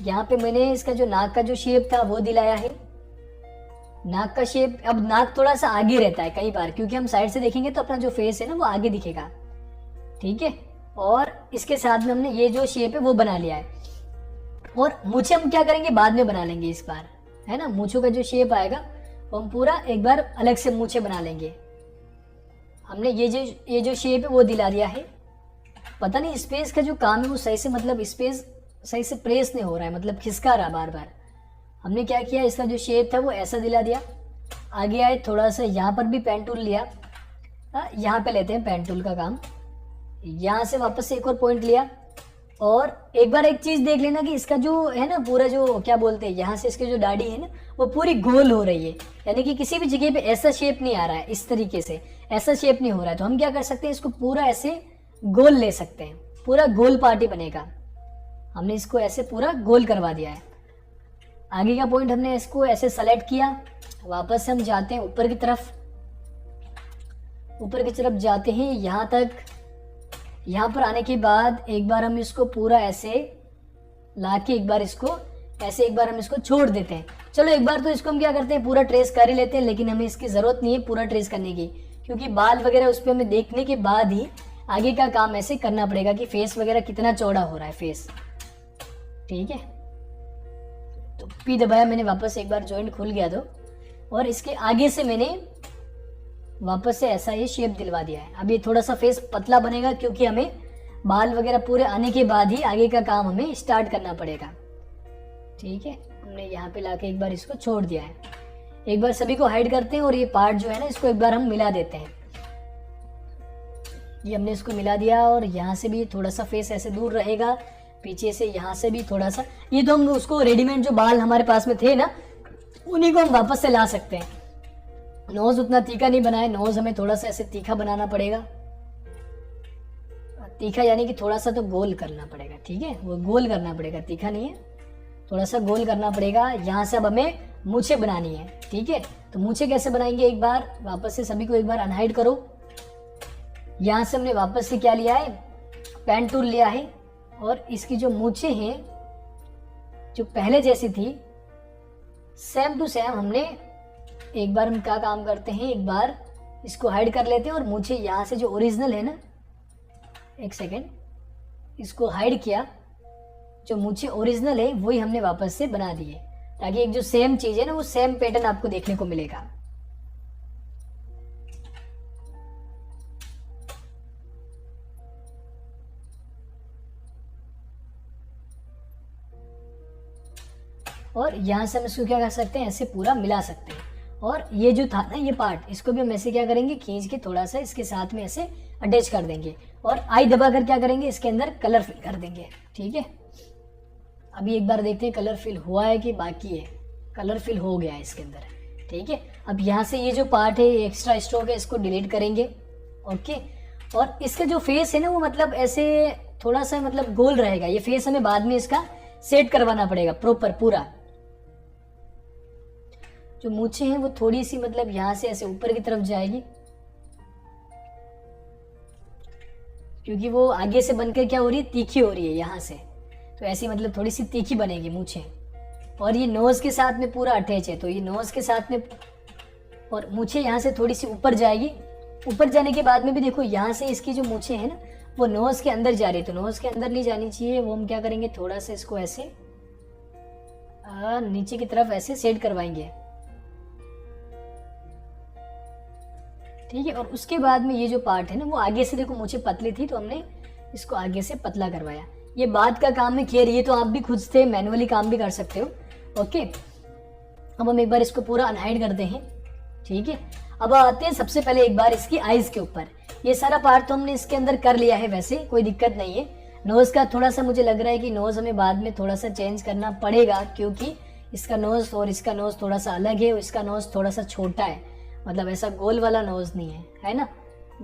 यहाँ पे मैंने इसका जो नाक का जो शेप था वो दिलाया है। नाक का शेप, अब नाक थोड़ा सा आगे रहता है कई बार, क्योंकि हम साइड से देखेंगे तो अपना जो फेस है ना वो आगे दिखेगा। ठीक है, और इसके साथ में हमने ये जो शेप है वो बना लिया है। और मूछे हम क्या करेंगे, बाद में बना लेंगे इस बार, है ना। मूछों का जो शेप आएगा वो हम पूरा एक बार अलग से मूछे बना लेंगे। हमने ये जो शेप है वो दिला दिया है। पता नहीं स्पेस का जो काम है वो सही से, मतलब स्पेस सही से प्रेस नहीं हो रहा है, मतलब खिसका रहा बार बार। हमने क्या किया, इसका जो शेप था वो ऐसा दिला दिया। आगे आए, थोड़ा सा यहाँ पर भी पेन टूल लिया, यहाँ पे लेते हैं पेन टूल का काम। यहाँ से वापस से एक और पॉइंट लिया, और एक बार एक चीज देख लेना कि इसका जो है ना पूरा जो क्या बोलते हैं, यहाँ से इसकी जो दाढ़ी है ना वो पूरी गोल हो रही है, यानी कि किसी भी जगह पे ऐसा शेप नहीं आ रहा है, इस तरीके से ऐसा शेप नहीं हो रहा है। तो हम क्या कर सकते हैं, इसको पूरा ऐसे गोल ले सकते हैं, पूरा गोल पार्टी बनेगा। हमने इसको ऐसे पूरा गोल करवा दिया है। आगे का पॉइंट हमने इसको ऐसे सेलेक्ट किया। वापस से हम जाते हैं ऊपर की तरफ जाते हैं यहाँ तक। यहाँ पर आने के बाद एक बार हम इसको पूरा ऐसे लाके एक बार हम इसको छोड़ देते हैं। चलो एक बार तो इसको हम क्या करते हैं, पूरा ट्रेस कर ही लेते हैं, लेकिन हमें इसकी जरूरत नहीं है पूरा ट्रेस करने की, क्योंकि बाल वगैरह उस पर हमें देखने के बाद ही आगे का काम ऐसे करना पड़ेगा कि फेस वगैरह कितना चौड़ा हो रहा है फेस। ठीक है, तो पी दबाया मैंने, वापस एक बार जॉइंट खुल गया तो, और इसके आगे से मैंने वापस से ऐसा ये शेप दिलवा दिया है। अब ये थोड़ा सा फेस पतला बनेगा, क्योंकि हमें बाल वगैरह पूरे आने के बाद ही आगे का काम हमें स्टार्ट करना पड़ेगा। ठीक है, हमने यहाँ पे लाके एक बार इसको छोड़ दिया है। एक बार सभी को हाइड करते हैं, और ये पार्ट जो है ना इसको एक बार हम मिला देते हैं। ये हमने इसको मिला दिया, और यहाँ से भी थोड़ा सा फेस ऐसे दूर रहेगा, पीछे से यहाँ से भी थोड़ा सा। ये तो हम उसको रेडीमेड जो बाल हमारे पास में थे ना उन्हीं को हम वापस से ला सकते हैं। नोज उतना तीखा नहीं बनाए, नोज हमें थोड़ा सा ऐसे तीखा बनाना पड़ेगा। तीखा यानी कि थोड़ा सा तो गोल करना पड़ेगा। ठीक है, वो गोल करना पड़ेगा, तीखा नहीं है, थोड़ा सा गोल करना पड़ेगा। यहाँ से अब हमें मूछें बनानी है। ठीक है, तो मूछें कैसे बनाएंगे, एक बार वापस से सभी को एक बार अनहाइड करो। यहाँ से हमने वापस से क्या लिया है, पेन टूल लिया है, और इसकी जो मूछें हैं जो पहले जैसी थी सेम टू सेम, हमने एक बार हम क्या काम करते हैं, एक बार इसको हाइड कर लेते हैं, और मूछें यहाँ से जो ओरिजिनल है ना, एक सेकेंड, इसको हाइड किया, जो मूछें ओरिजिनल है वही हमने वापस से बना दी है, ताकि एक जो सेम चीज है ना वो सेम पैटर्न आपको देखने को मिलेगा। और यहाँ से हम इसको क्या कर सकते हैं, ऐसे पूरा मिला सकते हैं। और ये जो था ना ये पार्ट, इसको भी हम ऐसे क्या करेंगे, खींच के थोड़ा सा इसके साथ में ऐसे अटैच कर देंगे और आई दबा कर क्या करेंगे, इसके अंदर कलर फिल कर देंगे। ठीक है, अभी एक बार देखते हैं कलर फिल हुआ है कि बाकी है। कलर फिल हो गया है इसके अंदर। ठीक है, अब यहाँ से ये जो पार्ट है, एक्स्ट्रा स्ट्रोक है, इसको डिलीट करेंगे। ओके, और इसका जो फेस है ना वो मतलब ऐसे थोड़ा सा मतलब गोल रहेगा। ये फेस हमें बाद में इसका सेट करवाना पड़ेगा प्रॉपर पूरा। जो मूछें हैं वो थोड़ी सी मतलब यहाँ से ऐसे ऊपर की तरफ जाएगी, क्योंकि वो आगे से बनकर क्या हो रही है, तीखी हो रही है यहाँ से, तो ऐसी मतलब थोड़ी सी तीखी बनेगी मूछें। और ये नोज के साथ में पूरा अटैच है, तो ये नोज के साथ में, और मूछें यहाँ से थोड़ी सी ऊपर जाएगी। ऊपर जाने के बाद में भी देखो यहाँ से इसकी जो मूछें है ना वो नोज के अंदर जा रही है, तो नोज के अंदर नहीं जानी चाहिए। वो हम क्या करेंगे, थोड़ा सा इसको ऐसे नीचे की तरफ ऐसे सेट करवाएंगे। ठीक है, और उसके बाद में ये जो पार्ट है ना वो आगे से देखो मूछें पतली थी, तो हमने इसको आगे से पतला करवाया। ये बाद का काम है, खैर ये तो आप भी खुद से मैनुअली काम भी कर सकते हो। ओके, अब हम एक बार इसको पूरा अनहाइड करते हैं। ठीक है, अब आते हैं सबसे पहले एक बार इसकी आईज के ऊपर। ये सारा पार्ट तो हमने इसके अंदर कर लिया है, वैसे कोई दिक्कत नहीं है। नोज का थोड़ा सा मुझे लग रहा है कि नोज हमें बाद में थोड़ा सा चेंज करना पड़ेगा, क्योंकि इसका नोज और इसका नोज थोड़ा सा अलग है और इसका नोज थोड़ा सा छोटा है, मतलब ऐसा गोल वाला नोज नहीं है ना,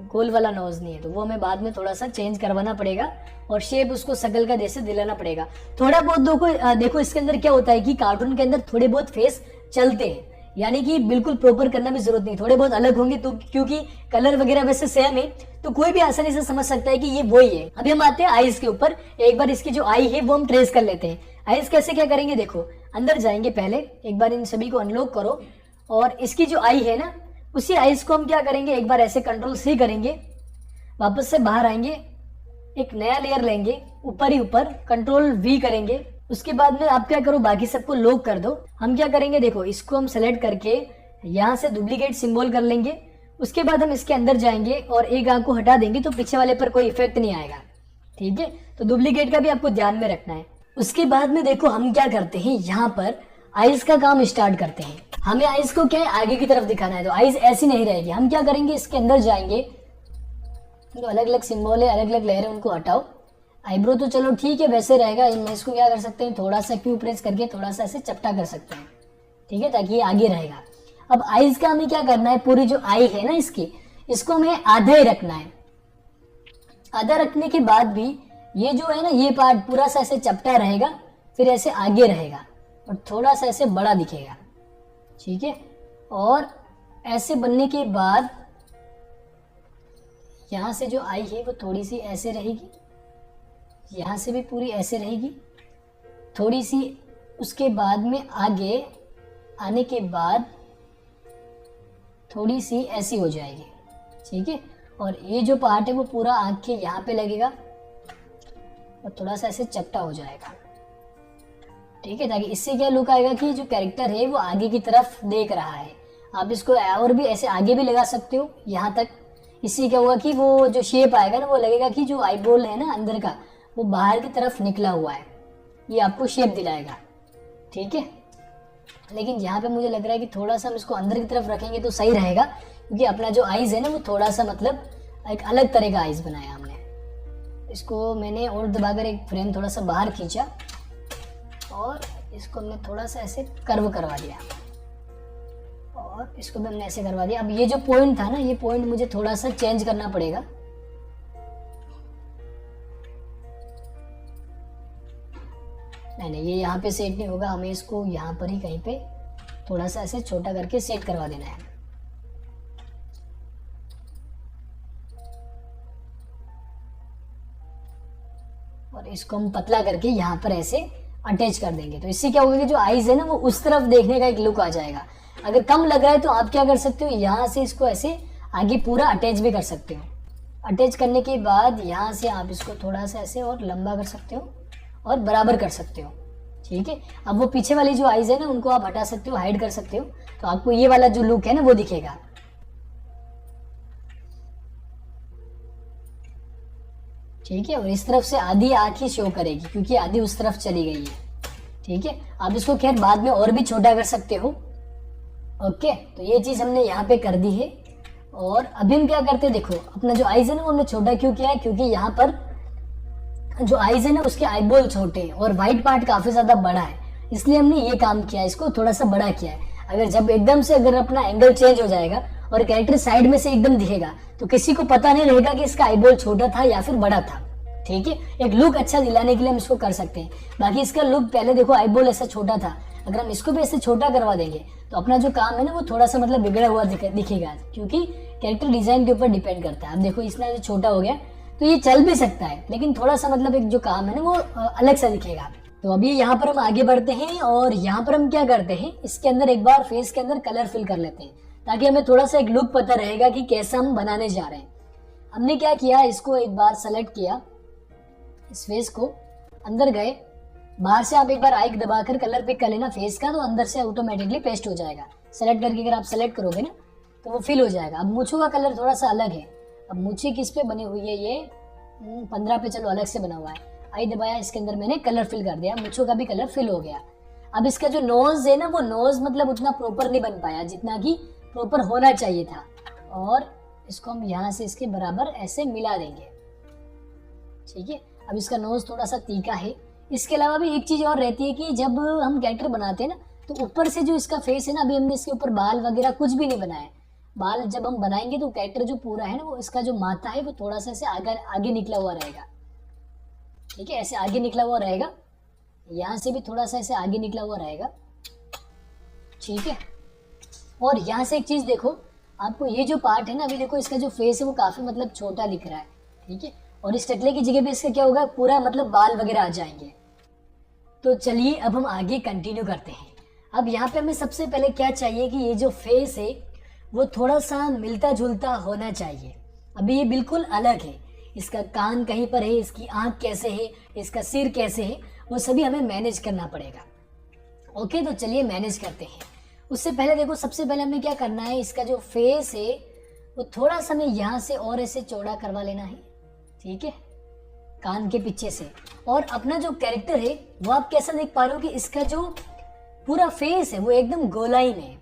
गोल वाला नोज नहीं है, तो वो हमें बाद में थोड़ा सा चेंज करवाना पड़ेगा और शेप उसको शकल का जैसे दिलाना पड़ेगा। थोड़ा बहुत देखो इसके अंदर क्या होता है कि कार्टून के अंदर थोड़े बहुत फेस चलते हैं, यानी कि बिल्कुल प्रॉपर करना भी जरूरत नहीं, थोड़े बहुत अलग होंगे, तो क्योंकि कलर वगैरह वैसे सेम है तो कोई भी आसानी से समझ सकता है कि ये वही है। अभी हम आते हैं आईज के ऊपर। एक बार इसकी जो आई है वो हम ट्रेस कर लेते हैं। आईज कैसे क्या करेंगे, देखो अंदर जाएंगे पहले, एक बार इन सभी को अनलॉक करो और इसकी जो आई है ना उसी आईज को हम क्या करेंगे, एक बार ऐसे कंट्रोल सी करेंगे, वापस से बाहर आएंगे, एक नया लेयर लेंगे, ऊपर ही ऊपर कंट्रोल वी करेंगे। उसके बाद में आप क्या करो, बाकी सबको लॉक कर दो। हम क्या करेंगे, देखो इसको हम सेलेक्ट करके यहाँ से डुप्लीकेट सिंबल कर लेंगे। उसके बाद हम इसके अंदर जाएंगे और एक आंख को हटा देंगे, तो पीछे वाले पर कोई इफेक्ट नहीं आएगा। ठीक है, तो डुप्लीकेट का भी आपको ध्यान में रखना है। उसके बाद में देखो हम क्या करते हैं, यहाँ पर आइज का काम स्टार्ट करते हैं। हमें आइज को क्या है, आगे की तरफ दिखाना है, तो आइज ऐसी नहीं रहेगी। हम क्या करेंगे, इसके अंदर जाएंगे, तो अलग अलग सिंबल है, अलग अलग लेयर है, उनको हटाओ। आईब्रो तो चलो ठीक है वैसे रहेगा, इसको क्या कर सकते हैं, थोड़ा सा क्यू प्रेस करके थोड़ा सा ऐसे चपटा कर सकते हैं। ठीक है, ताकि ये आगे रहेगा। अब आईज का हमें क्या करना है, पूरी जो आई है ना इसको हमें आधा ही रखना है। आधा रखने के बाद भी ये जो है ना ये पार्ट पूरा सा ऐसे चपटा रहेगा, फिर ऐसे आगे रहेगा और थोड़ा सा ऐसे बड़ा दिखेगा। ठीक है, और ऐसे बनने के बाद यहाँ से जो आई है वो थोड़ी सी ऐसे रहेगी, यहाँ से भी पूरी ऐसे रहेगी थोड़ी सी। उसके बाद में आगे आने के बाद थोड़ी सी ऐसी हो जाएगी। ठीक है, और ये जो पार्ट है वो पूरा आँख के यहाँ पे लगेगा और थोड़ा सा ऐसे चपटा हो जाएगा। ठीक है, ताकि इससे क्या लुक आएगा कि जो कैरेक्टर है वो आगे की तरफ देख रहा है। आप इसको और भी ऐसे आगे भी लगा सकते हो यहाँ तक। इससे क्या होगा कि वो जो शेप आएगा ना वो लगेगा कि जो आईबॉल है ना अंदर का वो बाहर की तरफ निकला हुआ है, ये आपको शेप दिलाएगा। ठीक है, लेकिन यहाँ पे मुझे लग रहा है कि थोड़ा सा हम इसको अंदर की तरफ रखेंगे तो सही रहेगा, क्योंकि अपना जो आईज है ना वो थोड़ा सा मतलब एक अलग तरह का आईज बनाया हमने। इसको मैंने और दबाकर एक फ्रेम थोड़ा सा बाहर खींचा और इसको हमने थोड़ा सा ऐसे कर्व करवा दिया और इसको भी हमने ऐसे करवा दिया। अब ये जो पॉइंट था ना, ये पॉइंट मुझे थोड़ा सा चेंज करना पड़ेगा। नहीं, ये यहाँ पे सेट नहीं होगा, हमें इसको यहाँ पर ही कहीं पे थोड़ा सा ऐसे छोटा करके सेट करवा देना है। और इसको हम पतला करके यहाँ पर ऐसे अटैच कर देंगे, तो इससे क्या होगा कि जो आईज है ना वो उस तरफ देखने का एक लुक आ जाएगा। अगर कम लग रहा है तो आप क्या कर सकते हो, यहाँ से इसको ऐसे आगे पूरा अटैच भी कर सकते हो। अटैच करने के बाद यहाँ से आप इसको थोड़ा सा ऐसे और लंबा कर सकते हो और बराबर कर सकते हो। ठीक है, अब वो पीछे वाली जो आईज है ना उनको आप हटा सकते हो, हाइड कर सकते हो, तो आपको ये वाला जो लुक है ना वो दिखेगा। ठीक है, और इस तरफ से आधी आंख ही शो करेगी क्योंकि आधी उस तरफ चली गई है। ठीक है, आप इसको खैर बाद में और भी छोटा कर सकते हो ओके, तो ये चीज हमने यहाँ पे कर दी है। और अभी हम क्या करते हैं, देखो अपना जो आईज है ना वो हमने छोटा क्यों किया है, क्योंकि यहाँ पर जो आईज है ना उसके आईबॉल छोटे हैं और व्हाइट पार्ट काफी ज्यादा बड़ा है, इसलिए हमने ये काम किया है, इसको थोड़ा सा बड़ा किया है। अगर जब एकदम से अगर अपना एंगल चेंज हो जाएगा और कैरेक्टर साइड में से एकदम दिखेगा तो किसी को पता नहीं रहेगा कि इसका आईबॉल छोटा था या फिर बड़ा था। ठीक है, एक लुक अच्छा दिलाने के लिए हम इसको कर सकते हैं। बाकी इसका लुक पहले देखो, आईबॉल ऐसा छोटा था, अगर हम इसको भी ऐसे छोटा करवा देंगे तो अपना जो काम है ना वो थोड़ा सा मतलब बिगड़ा हुआ दिखेगा, क्योंकि कैरेक्टर डिजाइन के ऊपर डिपेंड करता है। अब देखो इसमें जो छोटा हो गया तो ये चल भी सकता है, लेकिन थोड़ा सा मतलब एक जो काम है ना वो अलग सा दिखेगा। तो अभी यहाँ पर हम आगे बढ़ते हैं और यहाँ पर हम क्या करते हैं, इसके अंदर एक बार फेस के अंदर कलर फिल कर लेते हैं, ताकि हमें थोड़ा सा एक लुक पता रहेगा कि कैसा हम बनाने जा रहे हैं। हमने क्या किया, इसको एक बार सेलेक्ट किया, इस फेस को अंदर गए, बाहर से आप एक बार आई दबाकर कलर पिक कर लेना फेस का, तो अंदर से ऑटोमेटिकली पेस्ट हो जाएगा। सेलेक्ट करके अगर आप सेलेक्ट करोगे ना तो वो फिल हो जाएगा। अब मूछों का कलर थोड़ा सा अलग है। अब मूछे किस पे बनी हुई है, ये 15 पे चलो अलग से बना हुआ है। आई दबाया, इसके अंदर मैंने कलर फिल कर दिया, मूछों का भी कलर फिल हो गया। अब इसका जो नोज है ना वो नोज मतलब उतना प्रॉपर नहीं बन पाया जितना कि प्रॉपर होना चाहिए था, और इसको हम यहाँ से इसके बराबर ऐसे मिला देंगे। ठीक है, अब इसका नोज थोड़ा सा तीखा है। इसके अलावा भी एक चीज और रहती है कि जब हम कैरेक्टर बनाते हैं ना तो ऊपर से जो इसका फेस है ना, अभी हमने इसके ऊपर बाल वगैरह कुछ भी नहीं बनाया। बाल जब हम बनाएंगे तो कैरेक्टर जो पूरा है ना वो इसका जो माथा है वो थोड़ा सा ऐसे आगे निकला हुआ रहेगा। ठीक है, ऐसे आगे निकला हुआ रहेगा, यहाँ से भी थोड़ा सा ऐसे आगे निकला हुआ रहेगा। ठीक है, और यहाँ से एक चीज देखो, आपको ये जो पार्ट है ना, अभी देखो इसका जो फेस है वो काफी मतलब छोटा दिख रहा है। ठीक है, और इस टकले की जगह पे इसका क्या होगा, पूरा मतलब बाल वगैरह आ जाएंगे। तो चलिए अब हम आगे कंटिन्यू करते हैं। अब यहाँ पे हमें सबसे पहले क्या चाहिए कि ये जो फेस है वो थोड़ा सा मिलता जुलता होना चाहिए। अभी ये बिल्कुल अलग है, इसका कान कहीं पर है, इसकी आंख कैसे है, इसका सिर कैसे है, वो सभी हमें मैनेज करना पड़ेगा। ओके, तो चलिए मैनेज करते हैं। उससे पहले देखो, सबसे पहले हमें क्या करना है, इसका जो फेस है वो थोड़ा सा हमें यहाँ से और ऐसे चौड़ा करवा लेना है। ठीक है, कान के पीछे से। और अपना जो कैरेक्टर है वो आप कैसा देख पा रहे हो कि इसका जो पूरा फेस है वो एकदम गोलाई में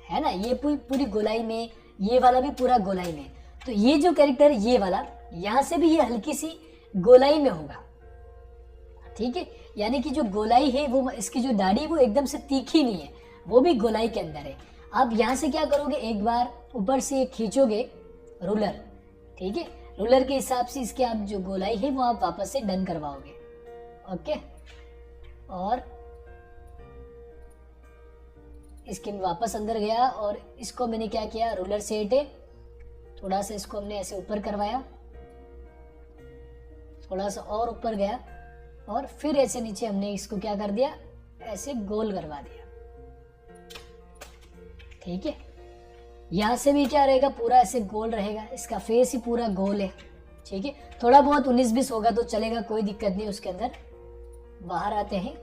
है ना, ये पूरी गोलाई में, ये वाला भी पूरा गोलाई में। तो ये जो कैरेक्टर है ये वाला, यहाँ से भी ये हल्की सी गोलाई में होगा। ठीक है, यानी कि जो गोलाई है वो, इसकी जो दाढ़ी वो एकदम से तीखी नहीं है, वो भी गोलाई के अंदर है। आप यहाँ से क्या करोगे, एक बार ऊपर से खींचोगे रूलर। ठीक है, रूलर के हिसाब से इसके आप जो गोलाई है वो आप वापस से डन करवाओगे। ओके, और इसके वापस अंदर गया और इसको मैंने क्या किया, रूलर से हटे, थोड़ा सा इसको हमने ऐसे ऊपर करवाया, थोड़ा सा और ऊपर गया और फिर ऐसे नीचे हमने इसको क्या कर दिया, ऐसे गोल करवा दिया। ठीक है, यहाँ से भी क्या रहेगा, पूरा ऐसे गोल रहेगा, इसका फेस ही पूरा गोल है। ठीक है, थोड़ा बहुत 19-20 होगा तो चलेगा, कोई दिक्कत नहीं। उसके अंदर बाहर आते हैं।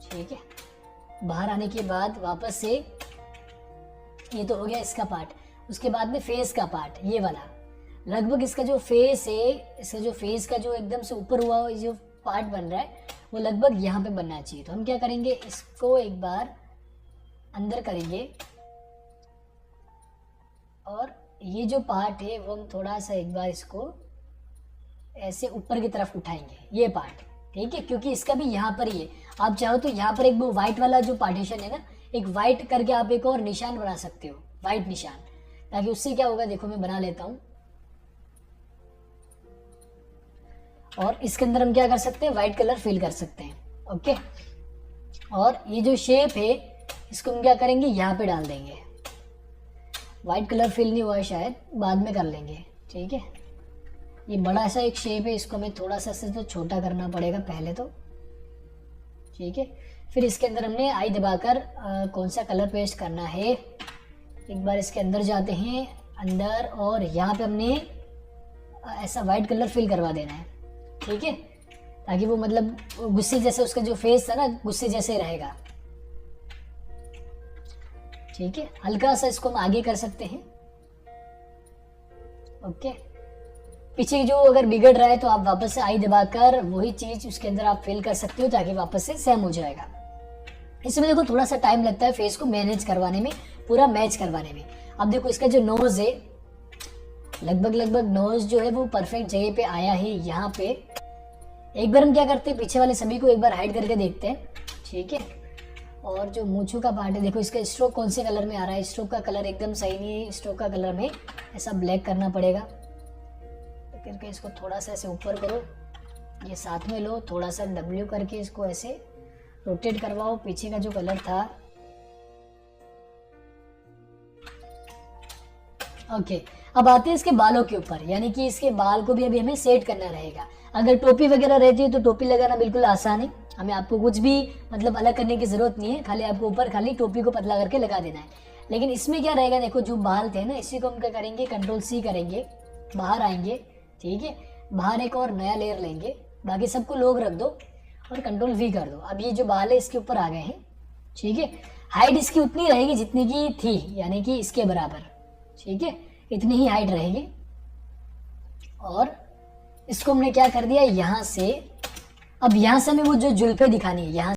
ठीक है, बाहर आने के बाद वापस से, ये तो हो गया इसका पार्ट। उसके बाद में फेस का पार्ट, ये वाला लगभग इसका जो फेस है, इसका जो फेस का जो एकदम से ऊपर हुआ जो पार्ट बन रहा है वो लगभग यहाँ पे बनना चाहिए। तो हम क्या करेंगे, इसको एक बार अंदर करेंगे और ये जो पार्ट है वो हम थोड़ा सा एक बार इसको ऐसे ऊपर की तरफ उठाएंगे, ये पार्ट। ठीक है, क्योंकि इसका भी यहाँ पर ही है। आप चाहो तो यहाँ पर एक वो व्हाइट वाला जो पार्टीशन है ना, एक व्हाइट करके आप एक और निशान बना सकते हो, व्हाइट निशान, ताकि उससे क्या होगा, देखो मैं बना लेता हूँ। और इसके अंदर हम क्या कर सकते हैं, व्हाइट कलर फिल कर सकते हैं। ओके, और ये जो शेप है इसको हम क्या करेंगे, यहाँ पे डाल देंगे। व्हाइट कलर फिल नहीं हुआ है शायद, बाद में कर लेंगे। ठीक है, ये बड़ा सा एक शेप है, इसको हमें थोड़ा सा से तो छोटा करना पड़ेगा पहले तो। ठीक है, फिर इसके अंदर हमने आई दबाकर कौन सा कलर पेस्ट करना है, एक बार इसके अंदर जाते हैं अंदर, और यहाँ पे हमने ऐसा व्हाइट कलर फिल करवा देना है। ठीक है, ताकि वो मतलब गुस्से जैसे उसका जो फेस था ना, गुस्से जैसे रहेगा। ठीक है, हल्का सा इसको हम आगे कर सकते हैं। ओके, पीछे जो अगर बिगड़ रहा है तो आप वापस से आई दबाकर वही चीज उसके अंदर आप फिल कर सकते हो, ताकि वापस से सेम हो जाएगा। इसमें देखो थोड़ा सा टाइम लगता है फेस को मैनेज करवाने में, पूरा मैच करवाने में। अब देखो इसका जो नोज है, लगभग नोज जो है वो परफेक्ट जगह पे आया है यहाँ पे। एक बार हम क्या करते हैं, पीछे वाले सभी को एक बार हाइड करके देखते हैं, ठीक है। और जो मूंछों का पार्ट है, देखो इसका स्ट्रोक कौन से कलर में आ रहा है, स्ट्रोक का कलर एकदम सही नहीं है, स्ट्रोक का कलर में ऐसा ब्लैक करना पड़ेगा। तो करके इसको थोड़ा सा ऐसे ऊपर करो, ये साथ में लो, थोड़ा सा W करके इसको ऐसे रोटेट करवाओ, पीछे का जो कलर था। ओके, अब आते हैं इसके बालों के ऊपर, यानी कि इसके बाल को भी अभी हमें सेट करना रहेगा। अगर टोपी वगैरह रहती है तो टोपी लगाना बिल्कुल आसान है, हमें आपको कुछ भी मतलब अलग करने की जरूरत नहीं है, खाली आपको ऊपर खाली टोपी को पतला करके लगा देना है। लेकिन इसमें क्या रहेगा, देखो जो बाल थे ना, इसी को हम क्या करेंगे, Ctrl+C करेंगे, बाहर आएंगे, ठीक है। बाहर एक और नया लेयर लेंगे, बाकी सबको लोग रख दो और Ctrl+V कर दो। अब ये जो बाल है इसके ऊपर आ गए हैं, ठीक है। हाइट इसकी उतनी रहेगी जितनी की थी, यानी कि इसके बराबर, ठीक है, इतनी ही हाइट रहेगी। और इसको हमने क्या कर दिया यहाँ से, अब यहाँ से हमें वो जो जुल्फे दिखानी है, यहाँ